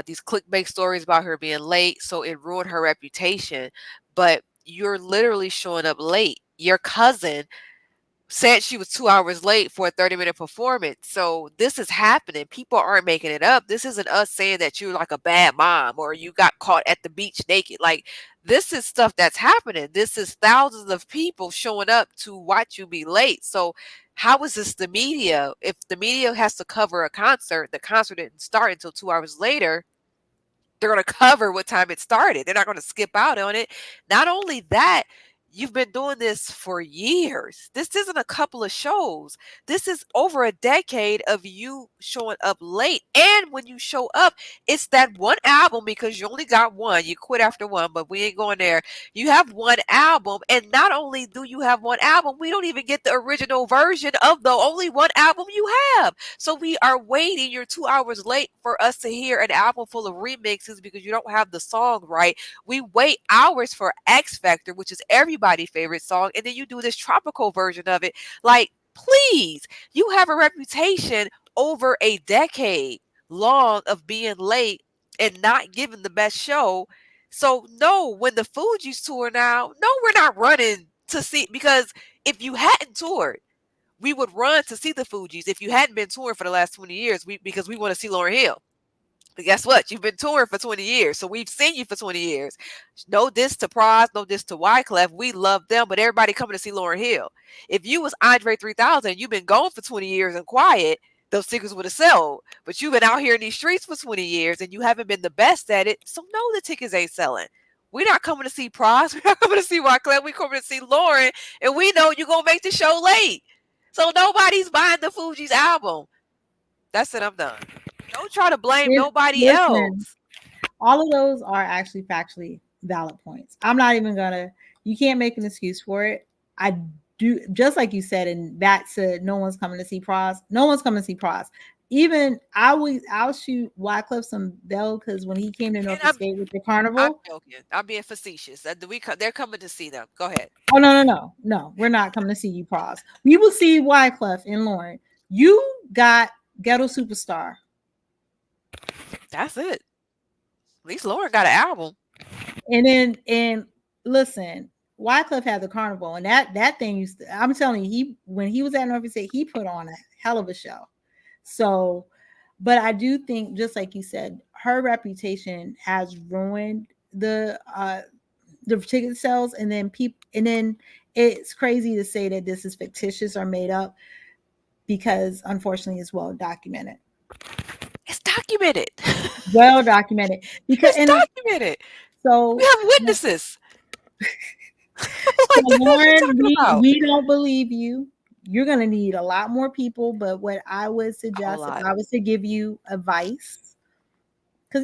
these clickbait stories about her being late, so it ruined her reputation. But you're literally showing up late. Your cousin said she was 2 hours late for a 30-minute performance. So this is happening. People aren't making it up. This isn't us saying that you're like a bad mom or you got caught at the beach naked. Like this is stuff that's happening. This is thousands of people showing up to watch you be late. So how is this the media? If the media has to cover a concert, the concert didn't start until 2 hours later, they're going to cover what time it started. They're not going to skip out on it. Not only that, you've been doing this for years. This isn't a couple of shows. This is over a decade of you showing up late. And when you show up, it's that one album because you only got one. You quit after one, but we ain't going there. You have one album. And not only do you have one album, we don't even get the original version of the only one album you have. So we are waiting. You're 2 hours late for us to hear an album full of remixes because you don't have the song right. We wait hours for X Factor, which is everybody's favorite song, and then you do this tropical version of it. Like, please, you have a reputation over a decade long of being late and not giving the best show. So no, when the Fugees tour now, no, we're not running to see because if you hadn't toured, we would run to see the Fugees if you hadn't been touring for the last 20 years because we want to see Lauryn Hill. But guess what? You've been touring for 20 years. So we've seen you for 20 years. No diss to Pras, no diss to Wyclef. We love them, but everybody coming to see Lauryn Hill. If you was Andre 3000, you've been gone for 20 years and quiet, those tickets would have sold. But you've been out here in these streets for 20 years and you haven't been the best at it. So no, the tickets ain't selling. We're not coming to see Pras. We're not coming to see Wyclef. We're coming to see Lauryn. And we know you're going to make the show late. So nobody's buying the Fugees album. That's it. I'm done. Don't try to blame nobody Listen, else. all of those are actually factually valid points. I'm not even gonna. You can't make an excuse for it. I do just like you said, and back to no one's coming to see Pros. No one's coming to see Pros. Even I'll shoot Wyclef some bell because when he came to And Norfolk State with the I'm carnival. joking. I'm being facetious. They're coming to see them. Go ahead. Oh no, we're not coming to see you Pros. We will see Wyclef and Lauren. You got Ghetto Superstar. That's it. At least Lauren got an album. And listen, Wyclef had the carnival, and that thing used to, I'm telling you, when he was at Norfolk State, he put on a hell of a show. So, but I do think, just like you said, her reputation has ruined the ticket sales, and then it's crazy to say that this is fictitious or made up because unfortunately it's well documented. It's documented. Well documented because It's and documented. We so have witnesses. So Like the hell you Lauren, talking we about? we don't believe you. You're gonna need a lot more people. But what I would A whole suggest if lot. I was to give you advice,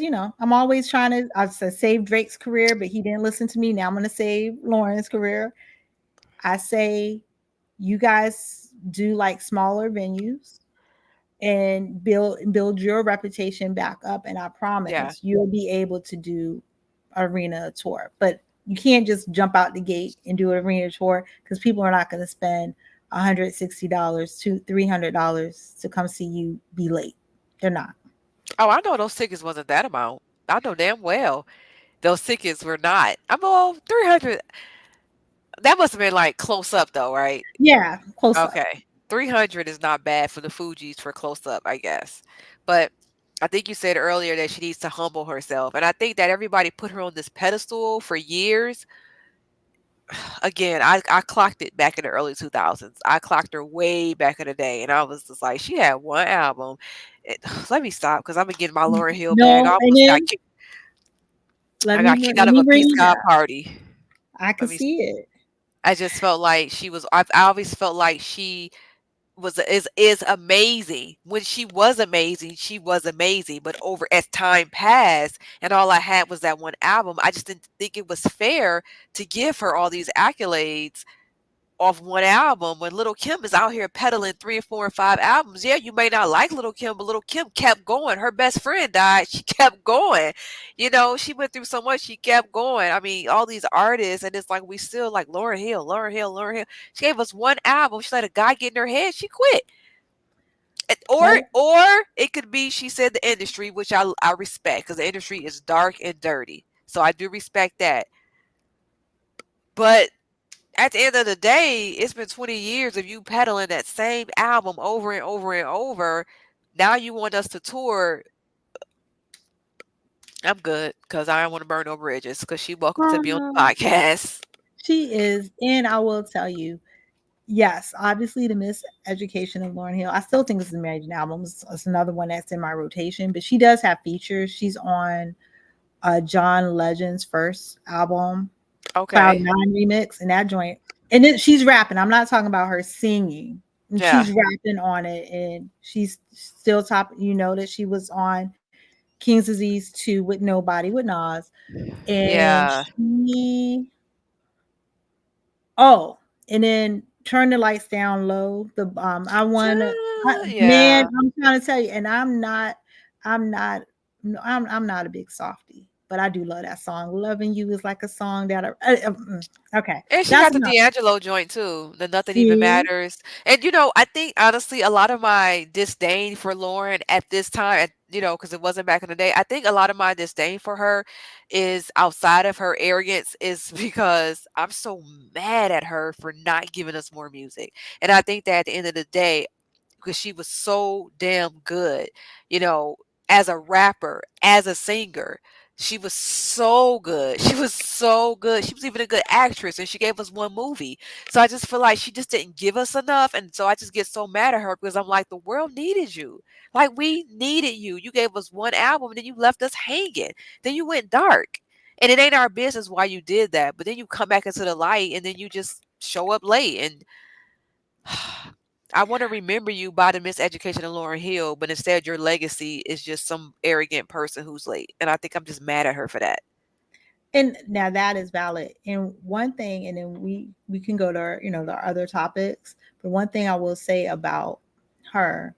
because I'm always trying to. I said save Drake's career, but he didn't listen to me. Now I'm going to save Lauren's career. I say, you guys do like smaller venues and build your reputation back up, and I Yeah. promise you'll be able to do arena tour. But you can't just jump out the gate and do an arena tour because people are not going to spend $160 to $300 to come see you be late. They're not. Oh, I know those tickets wasn't that amount. I know damn well those tickets were not. I'm all 300. That must have been like close up though, right? Yeah, close up. Okay. 300 is not bad for the Fugees for close up, I guess. But I think you said earlier that she needs to humble herself. And I think that everybody put her on this pedestal for years. Again, I clocked it back in the early 2000s. I clocked her way back in the day. And I was just like, she had one album. It, let me stop because I'm going to get my Lauryn Hill bag. No, and then I got kicked let out of me a bring Peace you God that. party. I Let could me see it. I just felt like she was I always felt like she is amazing. When she was amazing, but over as time passed and all I had was that one album, I just didn't think it was fair to give her all these accolades off one album when Little Kim is out here peddling 3 or 4 or 5 albums. Yeah, you may not like Little Kim, but Little Kim kept going. Her best friend died. She kept going. She went through so much. She kept going. I mean, all these artists, and it's like we still like Lauryn Hill, Lauryn Hill, Lauryn Hill. She gave us one album. She let a guy get in her head. She quit. Or But or it could be she said the industry, which I respect because the industry is dark and dirty. So I do respect that. But at the end of the day, it's been 20 years of you peddling that same album over and over and over. Now you want us to tour. I'm good because I don't want to burn no bridges because she welcome to be on the um, podcast. she is, and I will tell you, yes, obviously the Miseducation of Lauryn Hill. I still think this is Imagine albums. It's another one that's in my rotation, but she does have features. She's on John Legend's first album, Cloud Okay. Nine remix, and that joint. And then she's rapping. I'm not talking about her singing. And Yeah. she's rapping on it, and she's still top. You know that she was on King's Disease 2 with Nobody with Nas, and Yeah. she oh, and then Turn the Lights Down Low. I wanna, man, Yeah. I'm trying to tell you, and I'm not, no, I'm not a big softie, but I do love that song. Loving You is like a song that okay, And she that's got the enough. D'Angelo joint too. The Nothing Even See, Matters. And I think honestly a lot of my disdain for Lauren at this time, because it wasn't back in the day. I think a lot of my disdain for her is outside of her arrogance is because I'm so mad at her for not giving us more music. And I think that at the end of the day, because she was so damn good, you know, as a rapper, as a singer. She was so good. She was so good. She was even a good actress, and she gave us one movie. So I just feel like she just didn't give us enough, and so I just get so mad at her because I'm like, the world needed you. Like we needed you. You gave us one album, and then you left us hanging. Then you went dark, and it ain't our business why you did that. But then you come back into the light, and then you just show up late, and I want to remember you by the miseducation of Lauren Hill, but instead your legacy is just some arrogant person who's late. And I think I'm just mad at her for that. and now that is valid. And one thing, and then we can go to the other topics. But one thing I will say about her,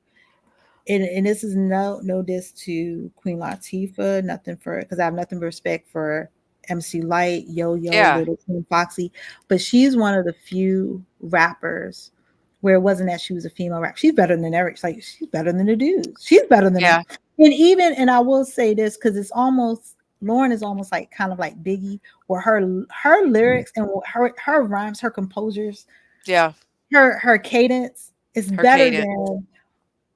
and this is no diss to Queen Latifah, nothing for because I have nothing but respect for MC Light, Yo Yo, Yeah, Little Kim Foxy, but she's one of the few rappers where it wasn't that she was a female rap. She's better than Eric. Like she's better than the dudes. She's better than them. yeah, And I will say this because it's almost Lauren is almost like kind of like Biggie, where her lyrics and her rhymes, her composures, yeah. her cadence is Her better cadence, than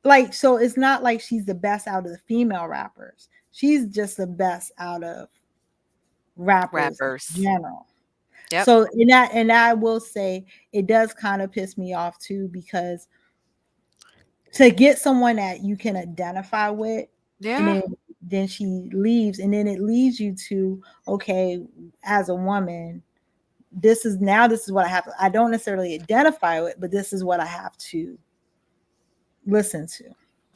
like, so it's not like she's the best out of the female rappers. She's just the best out of rappers in rappers. general. Yep. So and I will say it does kind of piss me off too because to get someone that you can identify with and Yeah, then she leaves and then it leads you to okay, as a woman, this is what I have to, I don't necessarily identify with, but this is what I have to listen to.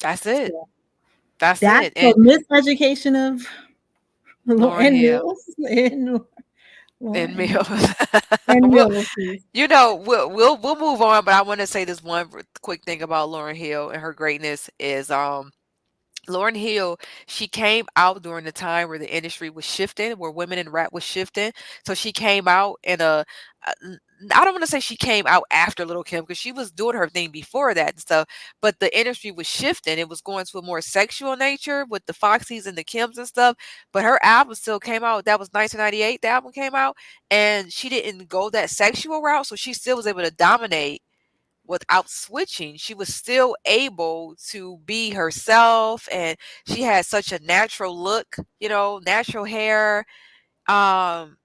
that's it. So That's That's it. the miseducation of Lauryn and Hill Mills and and Lauren Mills. and We'll, Mills. Please. we'll move on, but I want to say this one quick thing about Lauryn Hill and her greatness is Lauryn Hill, she came out during the time where the industry was shifting, where women in rap was shifting. So she came out in I don't want to say she came out after Little Kim because she was doing her thing before that and stuff. But the industry was shifting; it was going to a more sexual nature with the Foxies and the Kims and stuff. But her album still came out. That was 1998. The album came out, and she didn't go that sexual route, so she still was able to dominate without switching. She was still able to be herself, and she had such a natural look, natural hair, um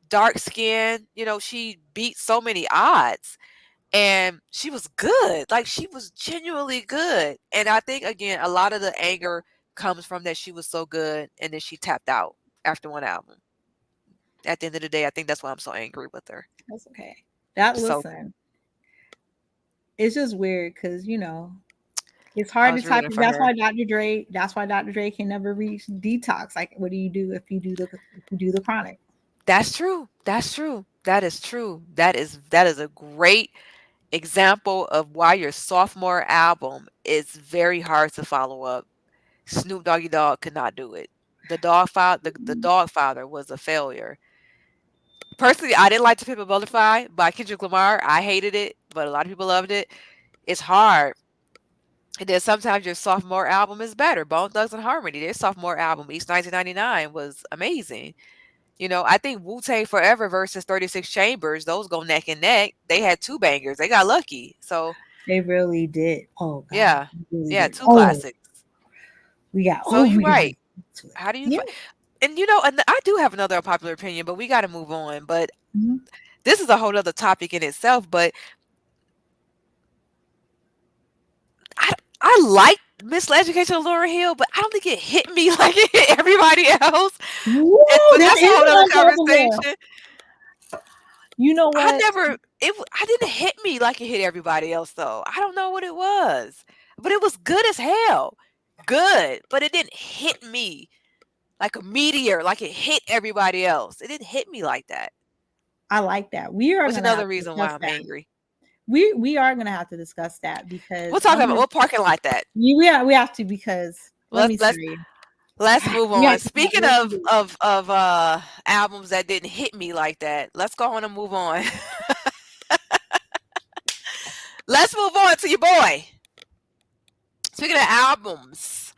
dark skin. She beat so many odds, and she was good. Like, she was genuinely good. And I think, again, a lot of the anger comes from that she was so good and then she tapped out after one album. At the end of the day, I think that's why I'm so angry with her. That's okay. That So listen, it's just weird because it's I hard to was type. rooting for That's her. why Dr. Dre. That's why Dr. Dre can never reach detox. Like, what do you do if you do the chronic? That's true. That's true. That is true. That is a great example of why your sophomore album is very hard to follow up. Snoop Doggy Dogg could not do it. The Dog Father was a failure. Personally, I didn't like To Pimp a Butterfly by Kendrick Lamar. I hated it, but a lot of people loved it. It's hard. And then sometimes your sophomore album is better. Bone Thugs and Harmony, their sophomore album, East 1999, was amazing. I think Wu-Tang Forever versus 36 Chambers, those go neck and neck. They had two bangers. They got lucky. So, They really did. Oh God, yeah. they really Yeah, did. two Oh, classics. we got. So Oh, you're we got right. to it. How do you Yeah. fi and I do have another unpopular opinion, but we gotta move on. But Mhm. this is a whole other topic in itself, but I I like Miseducation of Lauryn Hill, but I don't think it hit me like it hit everybody else. Woo, But that that's a is whole an other unpopular. conversation. You know I what? never I didn't hit me like it hit everybody else though. I don't know what it was. But it was good as hell. Good, but it didn't hit me like a meteor, like it hit everybody else. It didn't hit me like that. I like that. We are Which gonna have another to reason why discuss I'm that. angry. We are gonna have to discuss that We'll because talk about we'll parking lot that. we have to because let Let's me let's see. let's move We on. have to talk. Speaking Let's of do. albums that didn't hit me like that, let's go on and move on. Let's move on to your boy. Speaking of albums,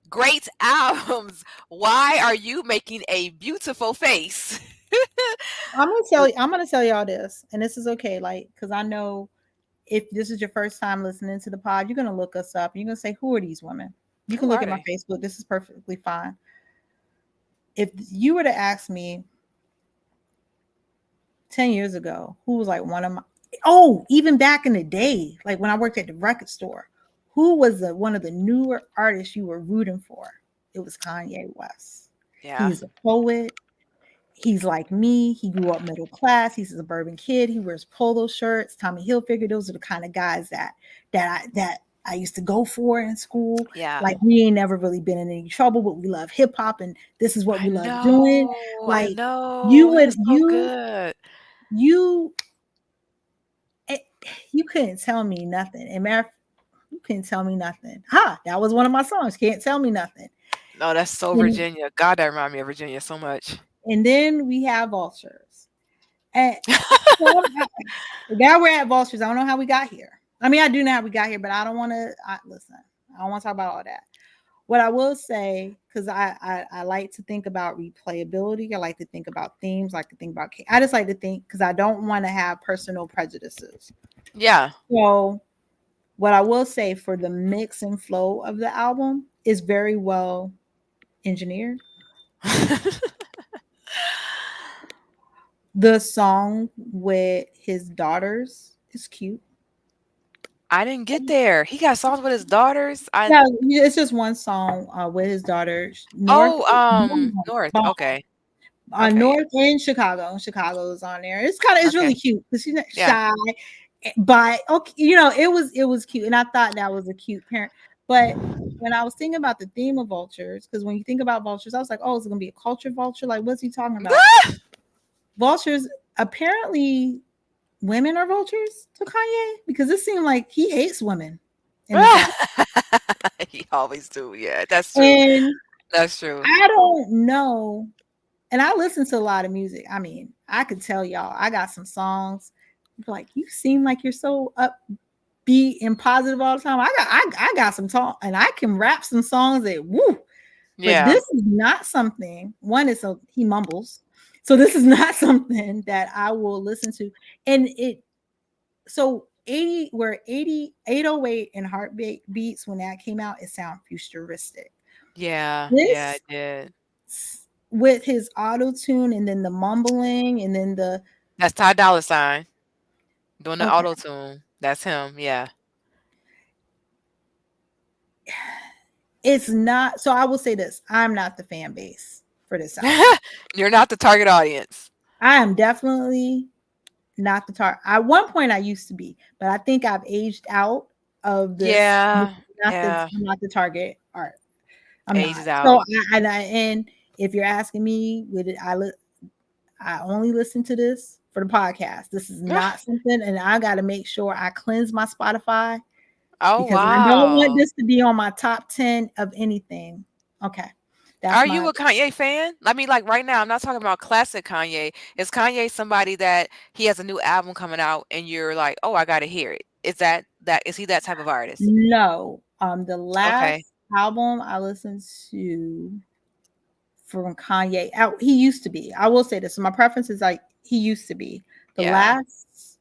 great albums. Why are you making a beautiful face? I'm gonna tell y'all this, and this is okay, like because I know if this is your first time listening to the pod, you're gonna look us up. You're gonna say, "Who are these women?" You can Who look are at my they? Facebook. This is perfectly fine. If you were to ask me 10 years ago, who was like one of my even back in the day, like when I worked at the record store, who was one of the newer artists you were rooting for? It was Kanye West. Yeah. He's a poet. He's like me. He grew up middle class. He's a suburban kid. He wears polo shirts. Tommy Hilfiger. Those are the kind of guys that I used to go for in school. Yeah. Like we ain't never really been in any trouble, but we love hip hop, and this is what I we love doing. know. I Like you know. He would was so good. you eh, you couldn't tell me nothing. And you couldn't tell me nothing. That was one of my songs. Can't tell me nothing. No, that's so And, Virginia. God, that remind me of Virginia so much. and then we have vultures. And so now we're at vultures. I don't know how we got here. I mean, I do know how we got here, but I don't want to listen. I don't want to talk about all that. What I will say, because I like to think about replayability. I like to think about themes. I like to think about. I just like to think because I don't want to have personal prejudices. Yeah. So what I will say for the mix and flow of the album is very well engineered. The song with his daughters is cute. I didn't get there. He got songs with his daughters. Yeah, it's just one song with his daughters, North, North. Okay. Okay. North and Chicago. Chicago's on there. It's Okay. really cute because she's not Yeah. shy, but okay, it was cute, and I thought that was a cute parent. But when I was thinking about the theme of vultures, because when you think about vultures, I was like, oh, is it gonna be a culture vulture? Like, what's he talking about? Vultures, apparently women are vultures to Kanye because it seemed like he hates women in this album. He always do. Yeah, that's true. And That's true. I don't know. And I listen to a lot of music. I mean, I could tell y'all, I got some songs. Like, you seem like you're so upbeat and positive all the time. I got some talk, and I can rap some songs that woo. But Yeah. this is not something. One is he mumbles, so this is not something that I will listen to. And it so 80 where 808 and heartbeat beats when that came out, it sounded futuristic. Yeah. Yeah, This it did. with his auto tune and then the mumbling and then the That's Ty Dolla Sign doing the okay, auto tune. That's him. Yeah. it's not. So I will say this: I'm not the fan base for this album. You're not the target audience. I am definitely not the target. At one point, I used to be, but I think I've aged out of this. Yeah. Not the Yeah. I'm not the target art. I'm not. Ages So out. and if you're asking me, with it, I only listen to this for the podcast. This is not something, and I got to make sure I cleanse my Spotify Oh, because I don't want wow. this to be on my top 10 of anything. Okay. That's Are you my a Kanye fan? I mean, like right now, I'm not talking about classic Kanye. Is Kanye somebody that he has a new album coming out and you're like, oh, I gotta hear it? Is he that type of artist? no. The Okay. last album I listened to from Kanye, he used to be. I will say this. So my preference is like he used to be. The Yeah. last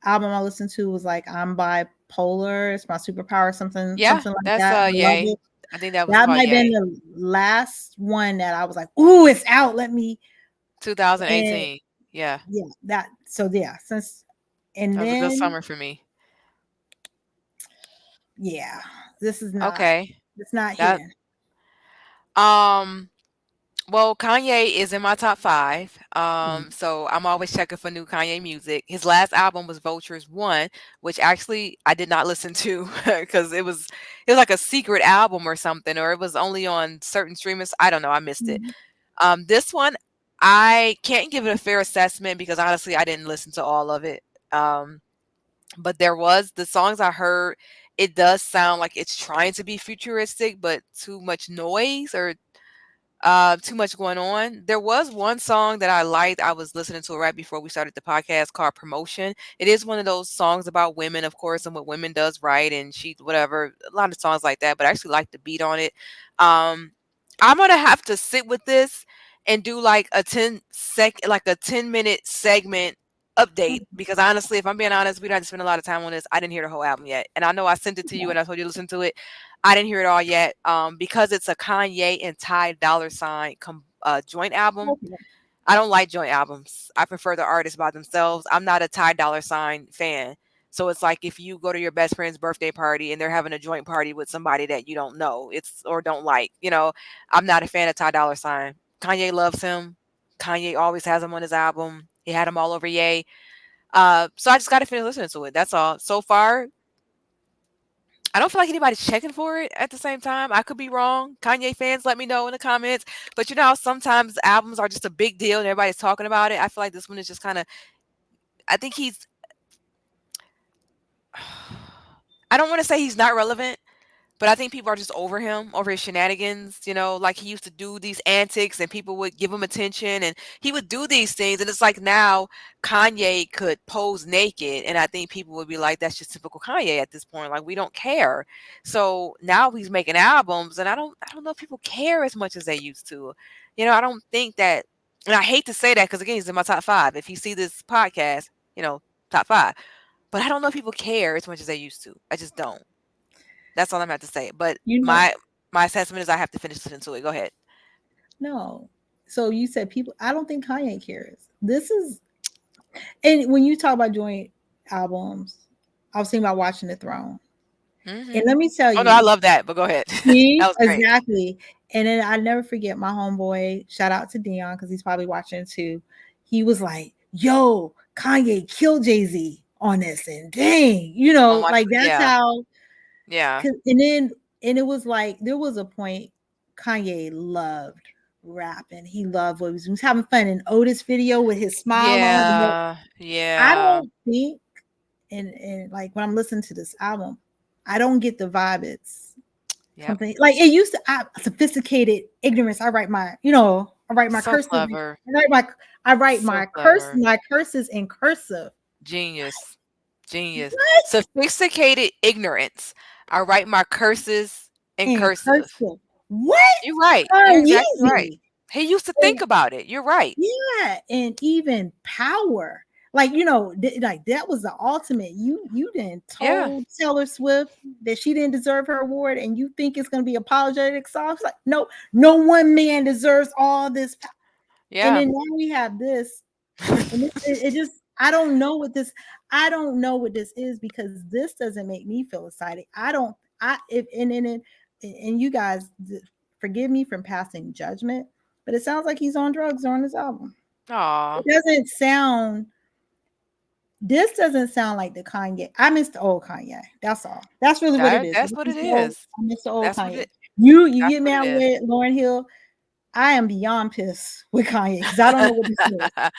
album I listened to was like I'm bipolar, it's my superpower, something, Yeah. something like That's that. I love Yay. it. I think that was That called might have been Yay. the last one that I was like, ooh, it's out. Let me and 2018. Yeah. yeah, that so yeah, since and That was a good then summer for me. yeah, this is not Okay. it's not That hitting. um Well, Kanye is in my top 5. Mm, So I'm always checking for new Kanye music. His last album was Vultures 1, which actually I did not listen to because it was like a secret album or something, or it was only on certain streamers. I don't know. I missed it. mm, This one, I can't give it a fair assessment because honestly, I didn't listen to all of it. Um, but there was the songs I heard. It does sound like it's trying to be futuristic, but too much noise or too much going on. There was one song that I liked. I was listening to it right before we started the podcast called Promotion. It is one of those songs about women, of course, and what women does right and she whatever. A lot of songs like that, but I actually like the beat on it. Um I'm gonna have to sit with this and do like a 10-minute segment update mm, because honestly, if I'm being honest, we don't have to spend a lot of time on this. I didn't hear the whole album yet. And I know I sent it to you okay. and I told you to listen to it. I didn't hear it all yet. Because it's a Kanye and Ty Dolla Sign joint album. Okay. I don't like joint albums. I prefer the artists by themselves. I'm not a Ty Dolla Sign fan. So it's like if you go to your best friend's birthday party and they're having a joint party with somebody that you don't know, it's or don't like. I'm not a fan of Ty Dolla Sign. Kanye loves him. Kanye always has him on his album. He had him all over Yay. So I just got to finish listening to it. That's all. So far, I don't feel like anybody's checking for it at the same time. I could be wrong. Kanye fans, let me know in the comments. But you know how sometimes albums are just a big deal and everybody's talking about it? I feel like this one is just kind of, I think he's, I don't want to say he's not relevant, but I think people are just over him, over his shenanigans. Like he used to do these antics and people would give him attention and he would do these things. And it's like now Kanye could pose naked. And I think people would be like, that's just typical Kanye at this point. Like we don't care. So now he's making albums and I don't know if people care as much as they used to. I don't think that, and I hate to say that because again, he's in my top 5. If you see this podcast, top 5. But I don't know if people care as much as they used to. I just don't. That's all I'm about to say. But You know, my assessment is I have to finish listening to it. Go ahead. no. So you said people, I don't think Kanye cares. This is, and when you talk about joint albums, I was thinking about watching The Throne. And Mhm. let me tell Oh no, I you, love that. But go ahead. see, That was great. exactly. And then I never forget my homeboy, shout out to Dion, because he's probably watching too. He was like, yo, Kanye killed Jay-Z on this. And dang, On my like that's yeah. how Yeah. And it was like there was a point Kanye loved rapping. He loved what he was having fun in Otis video with his smile on. Yeah. I Yeah. don't think, and like when I'm listening to this album, I don't get the vibe. It's Yep. something like it used to. Sophisticated ignorance. I write my So cursive. clever. I write So clever. my curses in cursive. Genius. Genius. What? Sophisticated ignorance. I write my curses in In cursive. cursive. What? You're right. You're exactly right. Uneasy. He used to think about it. You're right. Yeah, and even power. Like, like that was the ultimate. You didn't Yeah. told Taylor Swift that she didn't deserve her award, and you think it's gonna be apologetic songs. Like, no, no one man deserves all this. And Yeah. then now we have this, and it just I don't know what this is because this doesn't make me feel excited. I don't I if and you guys forgive me from passing judgment, but it sounds like he's on drugs on this album. Aw. It doesn't sound this doesn't sound like the Kanye. I miss the old Kanye. That's all. That's really what it is. That's what it is. I miss the old That's what Kanye. it You that's get what it mad is. with Lauren Hill. I am beyond pissed with Kanye because I don't know what this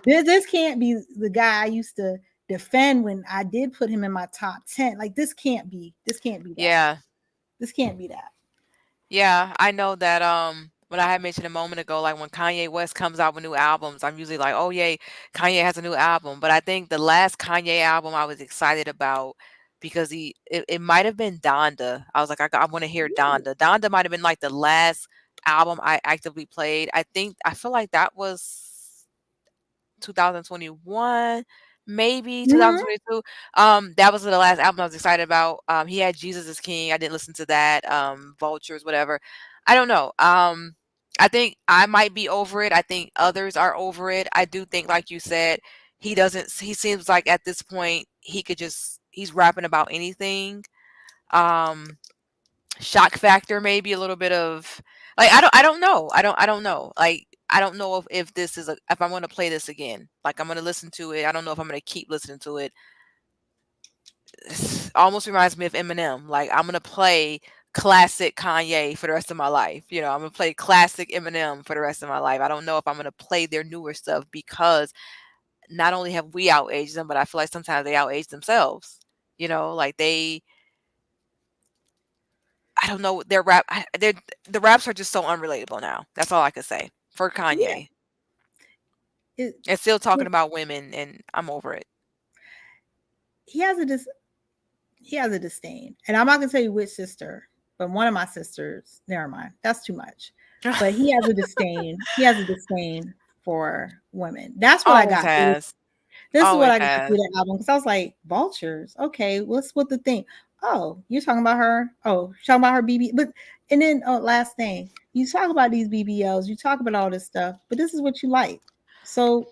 is. This can't be the guy I used to defend when I did put him in my top 10. Like this can't be that. Yeah. This can't be that. Yeah, I know that what I had mentioned a moment ago, like when Kanye West comes out with new albums, I'm usually like, oh yay, Kanye has a new album. But I think the last Kanye album I was excited about because it might have been Donda. I was like, I want to hear Donda. Donda might have been like the last album I actively played. I feel like that was 2021, maybe Mhm. 2022. That was the last album I was excited about. He had Jesus is King. I didn't listen to that. Vultures, whatever. I don't know. I think I might be over it. I think others are over it. I do think, like you said, he seems like at this point he's rapping about anything. Um, shock factor, maybe a little bit of like I don't know. I don't know. Like I don't know if this is if I'm gonna play this again. Like I'm gonna listen to it. I don't know if I'm gonna keep listening to it. Almost reminds me of Eminem. Like I'm gonna play classic Kanye for the rest of my life. I'm gonna play classic Eminem for the rest of my life. I don't know if I'm gonna play their newer stuff because not only have we outaged them, but I feel like sometimes they outage themselves. Like I don't know, the raps are just so unrelatable now. That's all I could say for Yeah. Kanye. It, And still talking it, about women, and I'm over it. he has a he has a disdain. And I'm not gonna tell you which sister, but one of my sisters, never mind. That's too much. But he has a disdain. He has a disdain for women. That's what I Always got. has. This is what Always I got through has. that album because I was like, vultures. Okay, what's what the thing? Oh, you're talking about her. Oh, talking about her BB. But and then last thing, you talk about these BBLs, you talk about all this stuff, but this is what you like. So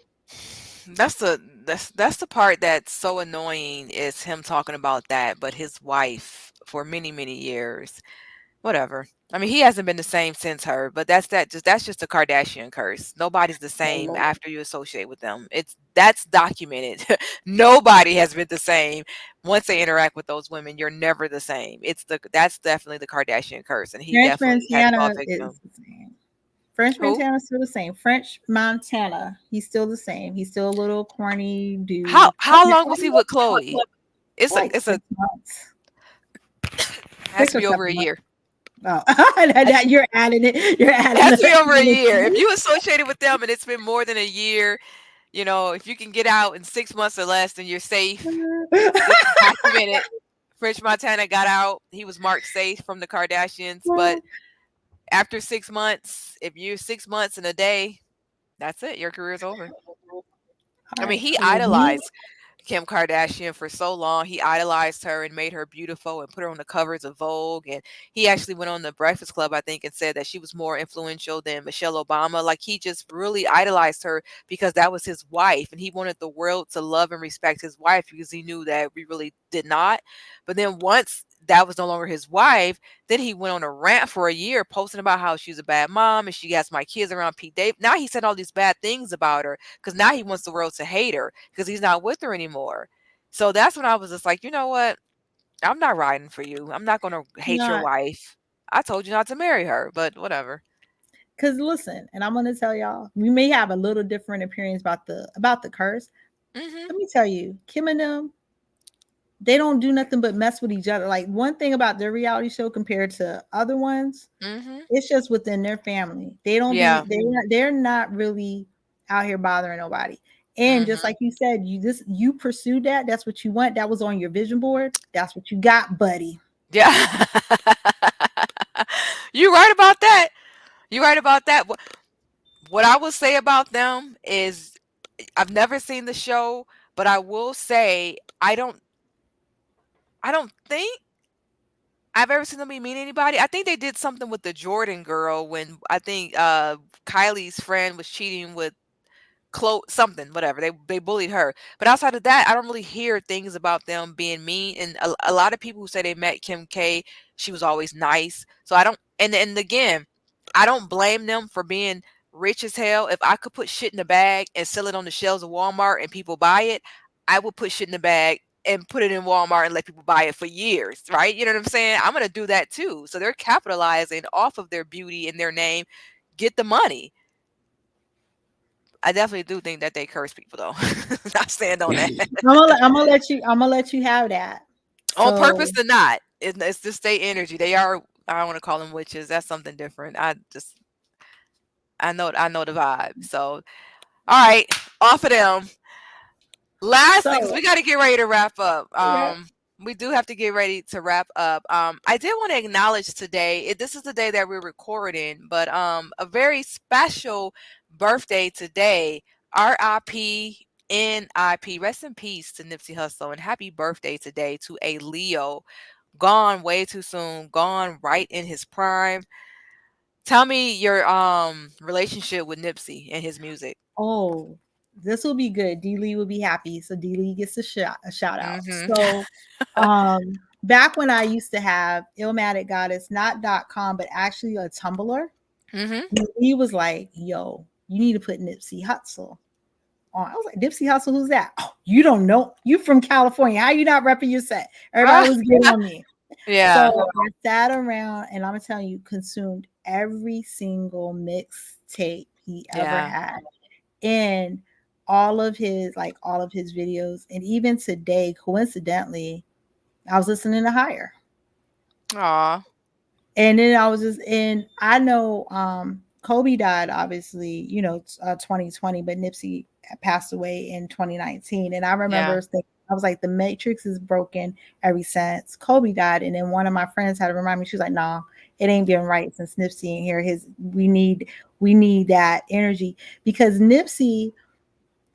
That's the part that's so annoying is him talking about that, but his wife for many, many years. Whatever. I mean, he hasn't been the same since her, but that's just a Kardashian curse. Nobody's the oh same Lord. after you associate with them. That's documented. Nobody has been the same once they interact with those women. You're never the same. That's definitely the Kardashian curse, and he French definitely had to fall Montana is victim. the same. French Who? Montana is still the same. French Montana, he's still the same. He's still a little corny How dude. how long was he with Chloe? It's a Like it's a 6 months, has to six or be over a 7 months. year. Oh, Has, you're adding it. You're adding has to be over a the year. If you associated with them and it's been more than a year, if you can get out in 6 months or less, then you're safe. This is documented. French Montana got out. He was marked safe from the Kardashians. But after 6 months, if you're 6 months and a day, that's it. Your career's over. All I mean, right. he So me, idolized Kim Kardashian for so long. He idolized her and made her beautiful and put her on the covers of Vogue. And he actually went on the Breakfast Club, I think, and said that she was more influential than Michelle Obama. Like he just really idolized her because that was his wife. And he wanted the world to love and respect his wife because he knew that we really did not. But then once that was no longer his wife, then he went on a rant for a year, posting about how she's a bad mom and she has my kids around Pete Dave. Now he said all these bad things about her because now he wants the world to hate her because he's not with her anymore. So that's when I was just like, you know what? I'm not riding for you. I'm not gonna hate your Not wife. I told you not to marry her, but whatever. because listen, and I'm gonna tell y'all, we may have a little different opinions about the curse. Mhm. Let me tell you, Kim and them, they don't do nothing but mess with each other. Like one thing about their reality show compared to other ones, Mhm. it's just within their family. They don't be Yeah. they're not really out here bothering nobody. And just Mhm. like you said, you pursued that. That's what you want. That was on your vision board. That's what you got, buddy. Yeah. You right about that. You right about that. What I will say about them is I've never seen the show, but I will say I don't think I've ever seen them be mean to anybody. I think they did something with the Jordan girl when I think Kylie's friend was cheating with something, whatever. They bullied her. But outside of that, I don't really hear things about them being mean. And a lot of people who say they met Kim K, she was always nice. So I don't. And again, I don't blame them for being rich as hell. If I could put shit in a bag and sell it on the shelves of Walmart and people buy it, I would put shit in a bag and put it in Walmart and let people buy it for years, right? You know what I'm saying? I'm gonna do that too. So they're capitalizing off of their beauty and their name. Get the money. I definitely do think that they curse people though. I stand on that. I'm gonna let you have that. On So purpose or not. It's just their energy. They are I don't want to call them witches. That's something different. I know the vibe. So all right, off of them. Last thing, because so we got to get ready to wrap up. okay. We do have to get ready to wrap up. I did want to acknowledge today. This is the day that we're recording, but a very special birthday today. R.I.P. N.I.P. Rest in peace to Nipsey Hussle, and happy birthday today to a Leo. Gone way too soon. Gone right in his prime. Tell me your relationship with Nipsey and his music. Oh, this will be good. D Lee will be happy. So D Lee gets a shout out. Mm-hmm. So back when I used to have illmaticgoddess, not .com, but actually a Tumblr, Mm-hmm. he was like, yo, you need to put Nipsey Hussle on. I was like, Nipsey Hussle, who's that? Oh, you don't know. You from California. How you not repping your set? Everybody was getting on me. So Yeah. I sat around and I'm telling you, consumed every single mixtape he ever Yeah. had. And all of his videos. And even today, coincidentally, I was listening to Higher. Aw. And then I was just and I know Kobe died obviously, 2020, but Nipsey passed away in 2019. And I Yeah. remember thinking, I was like, the Matrix is broken ever since Kobe died. And then one of my friends had to remind me, she was like, nah, it ain't been right since Nipsey ain't here. We need that energy because Nipsey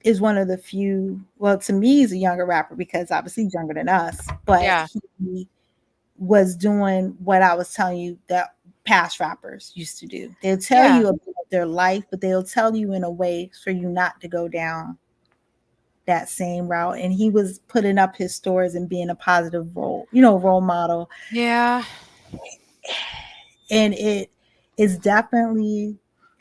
is one of the few, well, to me, he's a younger rapper because obviously he's younger than us, but Yeah. he was doing what I was telling you that past rappers used to do. They'll tell Yeah. you about their life, but they'll tell you in a way for you not to go down that same route. And he was putting up his stories and being a positive role model. Yeah. And it is definitely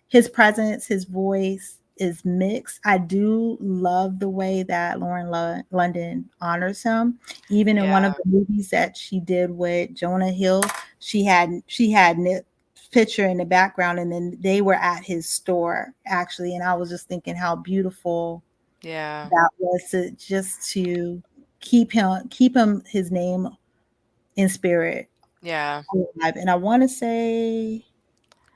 his presence, his voice is mixed. I do love the way that London honors him. Even in one Yeah. of the movies that she did with Jonah Hill, she had Nip's picture in the background, and then they were at his store actually. And I was just thinking how beautiful Yeah. that was to keep him his name in spirit Yeah. alive. And I want to say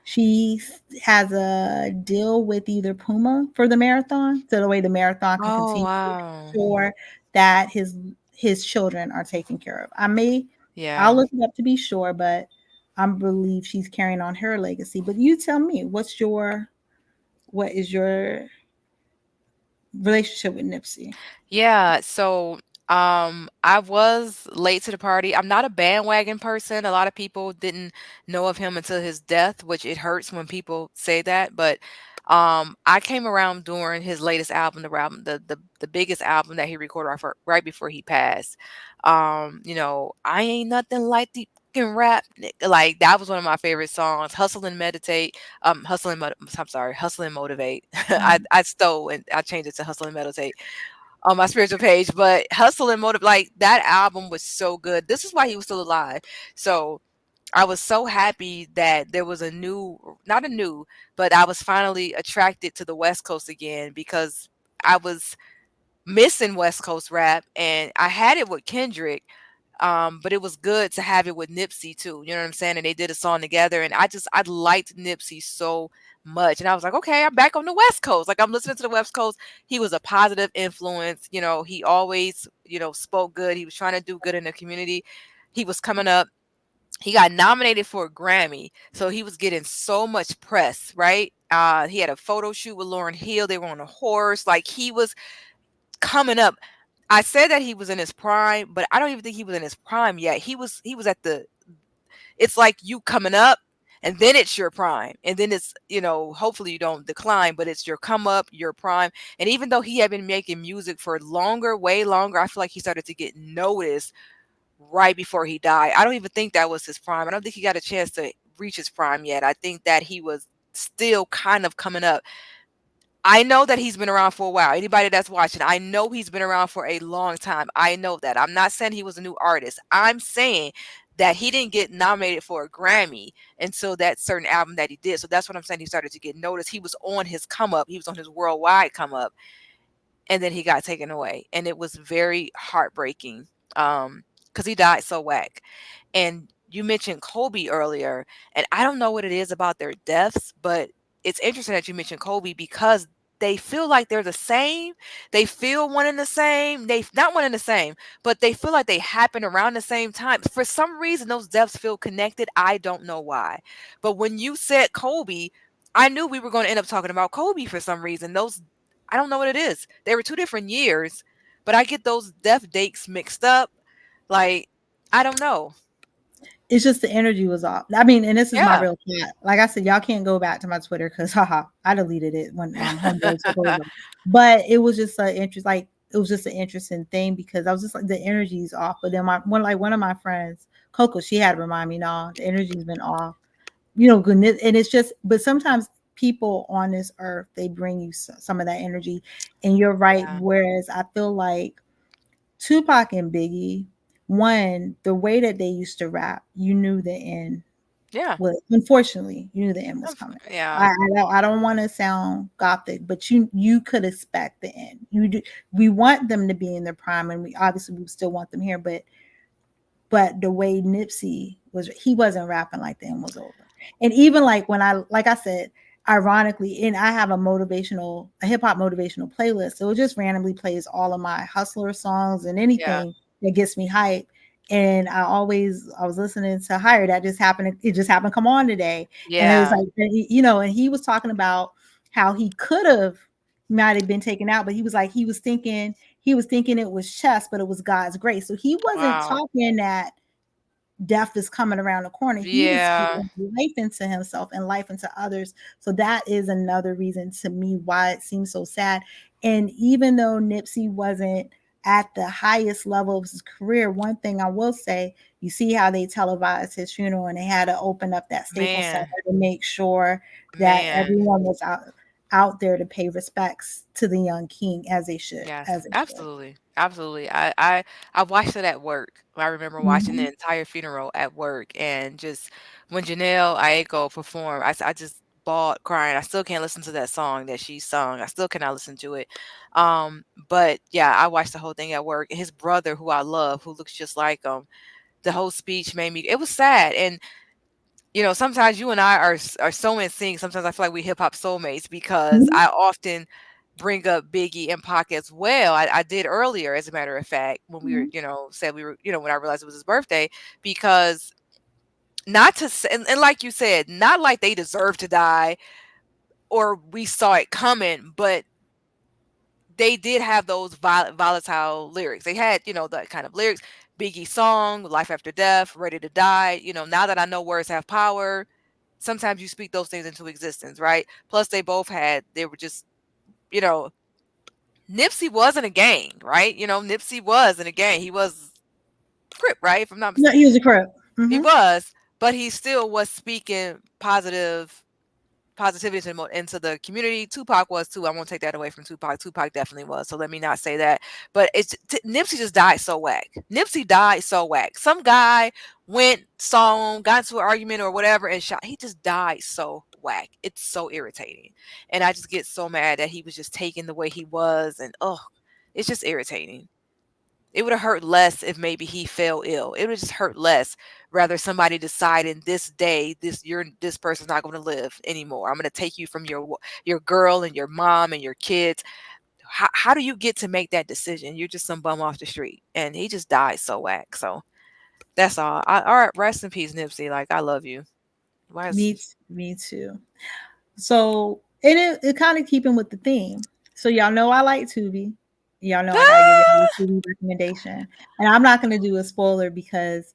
she has a deal with either Puma for the marathon, so the way the marathon can Oh, continue, wow. sure that his children are taken care of. I'll Yeah. look it up to be sure, but I believe she's carrying on her legacy. But you tell me, what is your relationship with Nipsey? Yeah, so I was late to the party. I'm not a bandwagon person. A lot of people didn't know of him until his death, which it hurts when people say that, but I came around during his latest album, the biggest album that he recorded right before he passed. I ain't nothing like the fucking rap like that was one of my favorite songs. Hustle and Meditate. I'm sorry, Hustle and Motivate. I stole and I changed it to Hustle and Meditate. on my spiritual page. But Hustle and Motive, like that album was so good. This is why he was still alive. So I was so happy that there was a new, not a new, but I was finally attracted to the West Coast again because I was missing West Coast rap, and I had it with Kendrick. But it was good to have it with Nipsey too. You know what I'm saying? And they did a song together, and I liked Nipsey so much, and I was like, okay, I'm back on the West Coast. Like I'm listening to the West Coast. He was a positive influence. You know, he always spoke good. He was trying to do good in the community. He was coming up. He got nominated for a Grammy, so he was getting so much press, right? He had a photo shoot with Lauryn Hill. They were on a horse. Like he was coming up. I said that he was in his prime, but I don't even think he was in his prime yet. He was at the, it's like you coming up and then it's your prime. And then it's, hopefully you don't decline, but it's your come up, your prime. And even though he had been making music for longer, way longer, I feel like he started to get noticed right before he died. I don't even think that was his prime. I don't think he got a chance to reach his prime yet. I think that he was still kind of coming up. I know that he's been around for a while. Anybody that's watching, I know he's been around for a long time. I know that. I'm not saying he was a new artist. I'm saying that he didn't get nominated for a Grammy until that certain album that he did. So that's what I'm saying. He started to get noticed. He was on his come up. He was on his worldwide come up, and then he got taken away, and it was very heartbreaking. Because he died so whack. And you mentioned Kobe earlier, and I don't know what it is about their deaths, but it's interesting that you mentioned Kobe because they feel like they're the same. They feel one and the same. They not one and the same, but they feel like they happen around the same time. For some reason, those deaths feel connected. I don't know why. But when you said Kobe, I knew we were going to end up talking about Kobe for some reason. Those, I don't know what it is. They were 2 different years, but I get those death dates mixed up. Like, I don't know. It's just the energy was off. I mean, and this is my Yeah. real cat. Like I said, y'all can't go back to my Twitter because haha, I deleted it when homeboy took over. But it was just an interest, like it was just an interesting thing because I was just like the energy's off. But then one of my friends, Coco, she had to remind me, no, the energy's been off. Goodness, and it's just, but sometimes people on this earth they bring you some of that energy, and you're right. Yeah. Whereas I feel like Tupac and Biggie, one, the way that they used to rap, you knew the end Yeah. was, unfortunately, you knew the end was coming. Yeah. I don't want to sound gothic, but you could expect the end. You do, we want them to be in their prime, and we still want them here, but the way Nipsey was, he wasn't rapping like the end was over. And even like when like I said, ironically, and I have a hip hop motivational playlist. So it just randomly plays all of my hustler songs and Yeah. anything that gets me hype. And I was listening to Higher. That just happened. It just happened to come on today. And it was Yeah. like, and he was talking about how he could have, might have been taken out, but he was thinking it was chess, but it was God's grace. So he wasn't Wow. talking that death is coming around the corner. He was Yeah. speaking life into himself and life into others. So that is another reason to me why it seems so sad. And even though Nipsey wasn't at the highest level of his career, one thing I will say, you see how they televised his funeral and they had to open up that Staples Center Man. to make sure that Man. everyone was out there to pay respects to the young king as they should, Yes, as they should. absolutely. Absolutely. I watched it at work. I remember watching the Mhm. entire funeral at work, and just when Janelle Aiko performed, I just bawled crying. I still can't listen to that song that she sung. I still cannot listen to it. But yeah, I watched the whole thing at work. His brother, who I love, who looks just like him, the whole speech made me, it was sad. And sometimes you and I are so in sync. Sometimes I feel like we hip hop soulmates because Mhm. I often bring up Biggie and Pac as well. I did earlier, as a matter of fact, when we were, Mhm. said we were, when I realized it was his birthday, because not to say, and like you said, not like they deserve to die or we saw it coming, but they did have those volatile lyrics. They had, that kind of lyrics. Biggie song, Life After Death, Ready to Die. Now that I know words have power, sometimes you speak those things into existence, right? Plus, they were just, you know, Nipsey was in a gang, right? Nipsey was in a gang. He was Crip, right? If I'm not No, he was a crip. he Mhm. was, but he still was speaking positive, positivity into the community. Tupac was too. I won't take that away from Tupac. Tupac definitely was. So let me not say that. But Nipsey just died so whack. Nipsey died so whack. Some guy went, saw him, got into an argument or whatever, and shot. He just died so whack. It's so irritating, and I just get so mad that he was just taken the way he was, and it's just irritating. It would have hurt less if maybe he fell ill. It would just hurt less rather somebody deciding this day this person's not going to live anymore. I'm going to take you from your girl and your mom and your kids. How do you get to make that decision? You're just some bum off the street, and he just died so whack. So that's all. All right, rest in peace, Nipsey. Like I love you. Why is Me too. So it kind of keeping with the theme. So y'all know I like Tubi. Y'all know I gotta give you a Tubi recommendation, and I'm not gonna do a spoiler because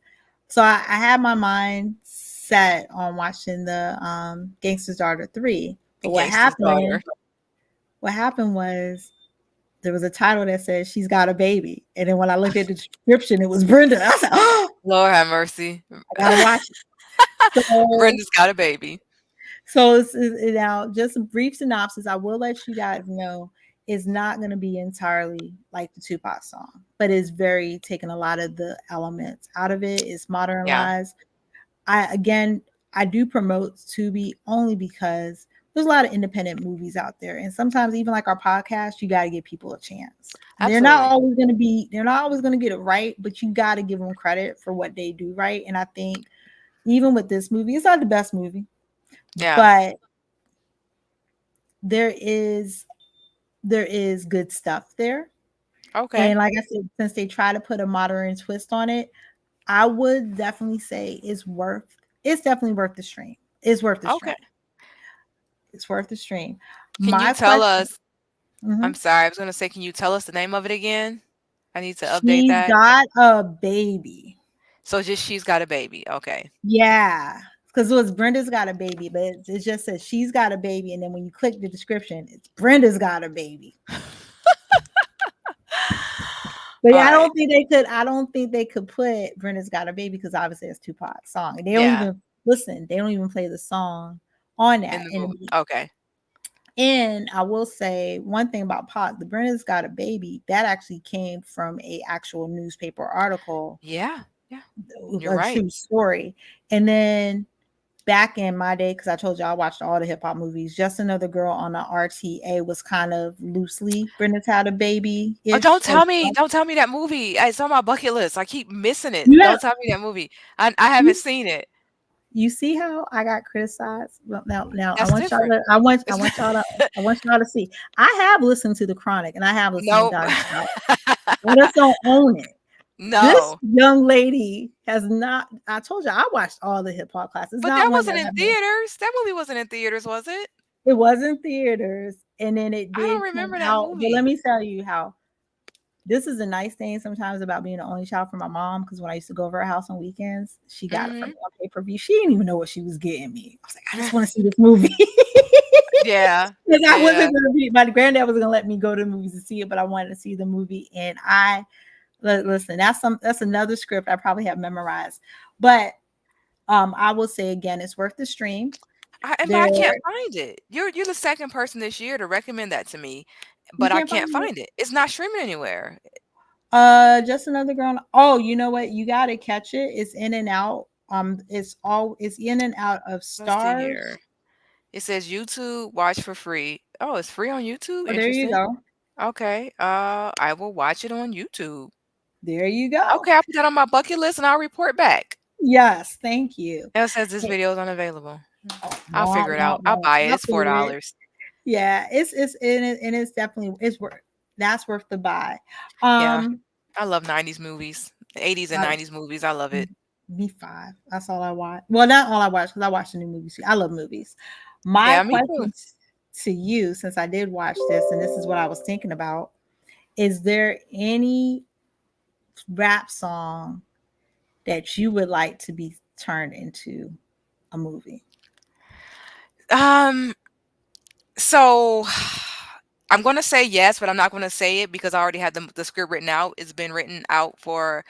I had my mind set on watching the Gangster's Daughter 3. But Gangsta's Daughter? What happened was there was a title that said she's got a baby, and then when I looked at the description, it was Brenda. I was like, oh, Lord have mercy. I gotta watch it. So, Brenda's got a baby. So now, just a brief synopsis. I will let you guys know it's not going to be entirely like the Tupac song, but it's very taking a lot of the elements out of it. It's modernized. Yeah. I do promote Tubi only because there's a lot of independent movies out there, and sometimes even like our podcast, you got to give people a chance. Absolutely. They're not always going to get it right, but you got to give them credit for what they do right. And I think even with this movie, it's not the best movie. Yeah. But there is good stuff there. Okay. And like I said, since they try to put a modern twist on it, I would definitely say it's definitely worth the stream. It's worth the stream. It's worth the stream. Can you tell us? Mm-hmm. I'm sorry, I was gonna say, can you tell us the name of it again? I need to update that. She's got a baby. So just She's Got a Baby. Okay. Yeah. Because it was Brenda's got a baby, but it just says she's got a baby, and then when you click the description, it's Brenda's got a baby. But yeah, I don't think they could put Brenda's got a baby because obviously it's Tupac's song. And they don't even listen. They don't even play the song on that. In the movie. Okay. And I will say one thing about Pac, the Brenda's got a baby, that actually came from a actual newspaper article. Yeah. You're right. True story. And then back in my day, because I told you I watched all the hip hop movies, Just Another Girl on the RTA was kind of loosely Brenda's Had a Baby. Oh, don't tell me that movie. It's on my bucket list. I keep missing it. Yeah. Don't tell me that movie. I haven't seen it. You see how I got criticized? Well, now I want y'all to see. I have listened to The Chronic and I have listened to Dr. I just don't own it. No, this young lady has not. I told you I watched all the hip hop classes, but that wasn't in theaters. That movie wasn't in theaters, was it? It was in theaters, and then it did. I don't remember that movie. But let me tell you how. This is a nice thing sometimes about being the only child for my mom, because when I used to go over her house on weekends, she got it from me on pay-per-view. She didn't even know what she was getting me. I was like, I just want to see this movie. Yeah. Because I wasn't going to be. My granddad was going to let me go to the movies to see it, but I wanted to see the movie, and listen, that's another script I probably have memorized. But I will say again, it's worth the stream. I can't find it. You're the second person this year to recommend that to me, but I can't find it. It's not streaming anywhere. Just Another Girl. Oh, you know what? You got to catch it. It's in and out. It's in and out of stars. It says YouTube watch for free. Oh, it's free on YouTube. Oh, there you go. Okay. I will watch it on YouTube. There you go. Okay, I'll put that on my bucket list and I'll report back. Yes, thank you. It says this video is unavailable. I'll figure it out. I'll buy it. It's $4. Yeah, it's definitely that's worth the buy. Yeah, I love 90s movies, 80s and 90s movies. I love it. Me 5. That's all I watch. Well, not all I watch, because I watch the new movies. I love movies. My question to you, since I did watch this, and this is what I was thinking about, is there any rap song that you would like to be turned into a movie? So I'm going to say yes, but I'm not going to say it because I already had the script written out. It's been written out for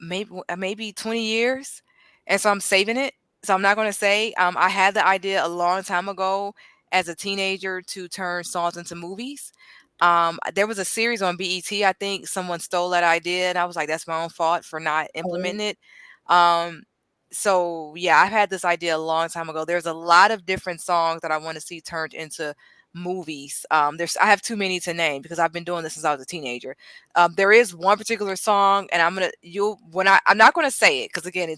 maybe 20 years. And so I'm saving it. So I'm not going to say. I had the idea a long time ago as a teenager to turn songs into movies. There was a series on BET. I think someone stole that idea, and I was like, "That's my own fault for not Oh, implementing it." Um, so yeah, I've had this idea a long time ago. There's a lot of different songs that I want to see turned into movies. I have too many to name because I've been doing this since I was a teenager. There is one particular song, and I'm not gonna say it because again,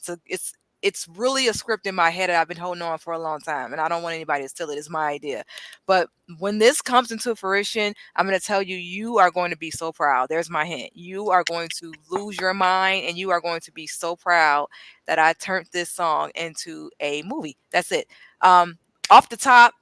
it's really a script in my head that I've been holding on for a long time, and I don't want anybody to steal it. It's my idea. But when this comes into fruition, I'm going to tell you, you are going to be so proud. There's my hint. You are going to lose your mind, and you are going to be so proud that I turned this song into a movie. That's it. Off the top,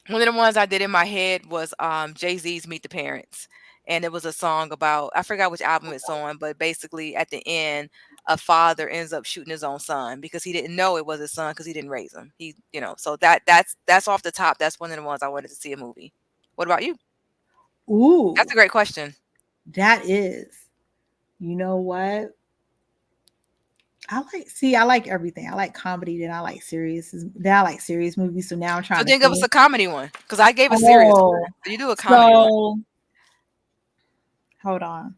one of the ones I did in my head was Jay-Z's Meet the Parents. And it was a song about, I forgot which album it's on, but basically at the end, a father ends up shooting his own son because he didn't know it was his son because he didn't raise him. So that's off the top. That's one of the ones I wanted to see a movie. What about you? That's ooh, a great question. that is. You know what? I like everything. I like comedy, then I like serious movies. So now I'm So trying to then give us think. a comedy one because I gave a serious one. Oh, So you do a comedy one. so hold on.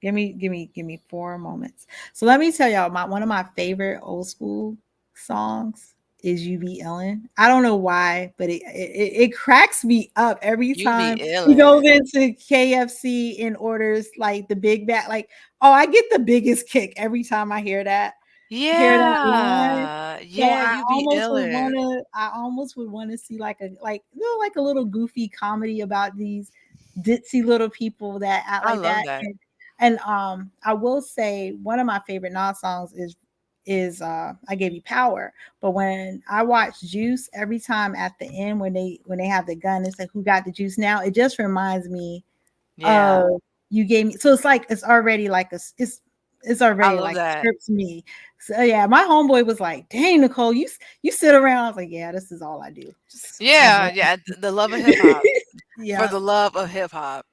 Give me 4 moments. So let me tell y'all, my one of my favorite old school songs is "You Be Illin." I don't know why, but it cracks me up every You be time he goes illin'. into KFC and orders like the big bag. Like, oh, I get the biggest kick every time I hear that line. Yeah. So Yeah, you be illin'. I almost would want to see like a little goofy comedy about these ditzy little people that act I like love that. that. And I will say one of my favorite Nas songs is I Gave You Power. But when I watch Juice, every time at the end when they have the gun and say who got the juice now, it just reminds me Yeah. of you gave me. So it's like it's I already love like a that. script to me. So yeah, my homeboy was like, "Dang, Nicole, you sit around." I was like, "Yeah, this is all I do. Just have Yeah, one." yeah, the love of hip hop. For Yeah. the love of hip hop.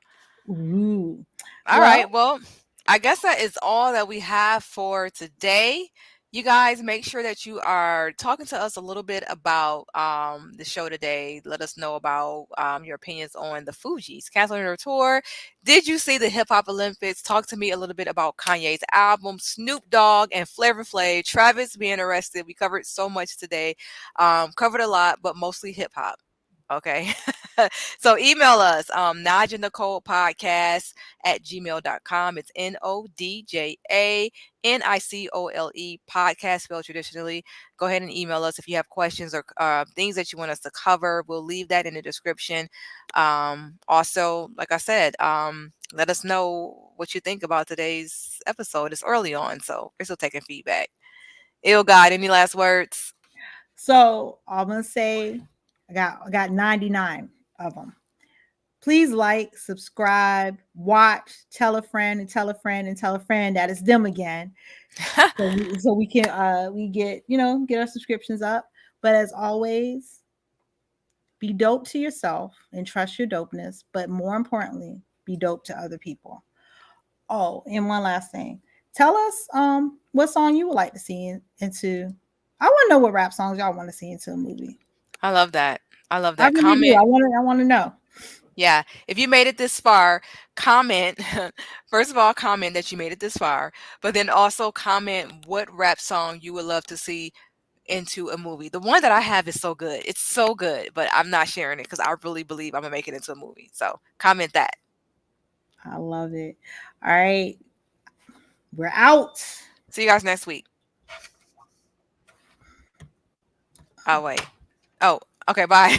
Ooh. All right. Well, Well, I guess that is all that we have for today. You guys make sure that you are talking to us a little bit about the show today. Let us know about your opinions on the Fugees canceling their tour. Did you see the Hip Hop Olympics? Talk to me a little bit about Kanye's album, Snoop Dogg and Flavor Flav, Travis being arrested. We covered so much today. Covered a lot, but mostly hip hop. Okay. So email us, Nodja Nicole Podcast at gmail.com. It's NODJANICOLE podcast spelled traditionally. Go ahead and email us if you have questions or things that you want us to cover. We'll leave that in the description. Also, like I said, let us know what you think about today's episode. It's early on, so we're still taking feedback. Ill God, any last words? so I'm gonna say I got 99 of them. Please like, subscribe, watch, tell a friend and tell a friend and tell a friend that it's them again. So we can we get our subscriptions up. But as always, be dope to yourself and trust your dopeness, but more importantly, be dope to other people. Oh, and one last thing. Tell us what song you would like to see into. I want to know what rap songs y'all want to see into a movie. I love that. I love I that. really do. Comment. I want to know. Yeah. If you made it this far, comment. First of all, comment that you made it this far, but then also comment what rap song you would love to see into a movie. The one that I have is so good. It's so good, but I'm not sharing it because I really believe I'm gonna make it into a movie. So comment that. I love it. All right. We're out. See you guys next week. Oh wait. Oh, okay, bye.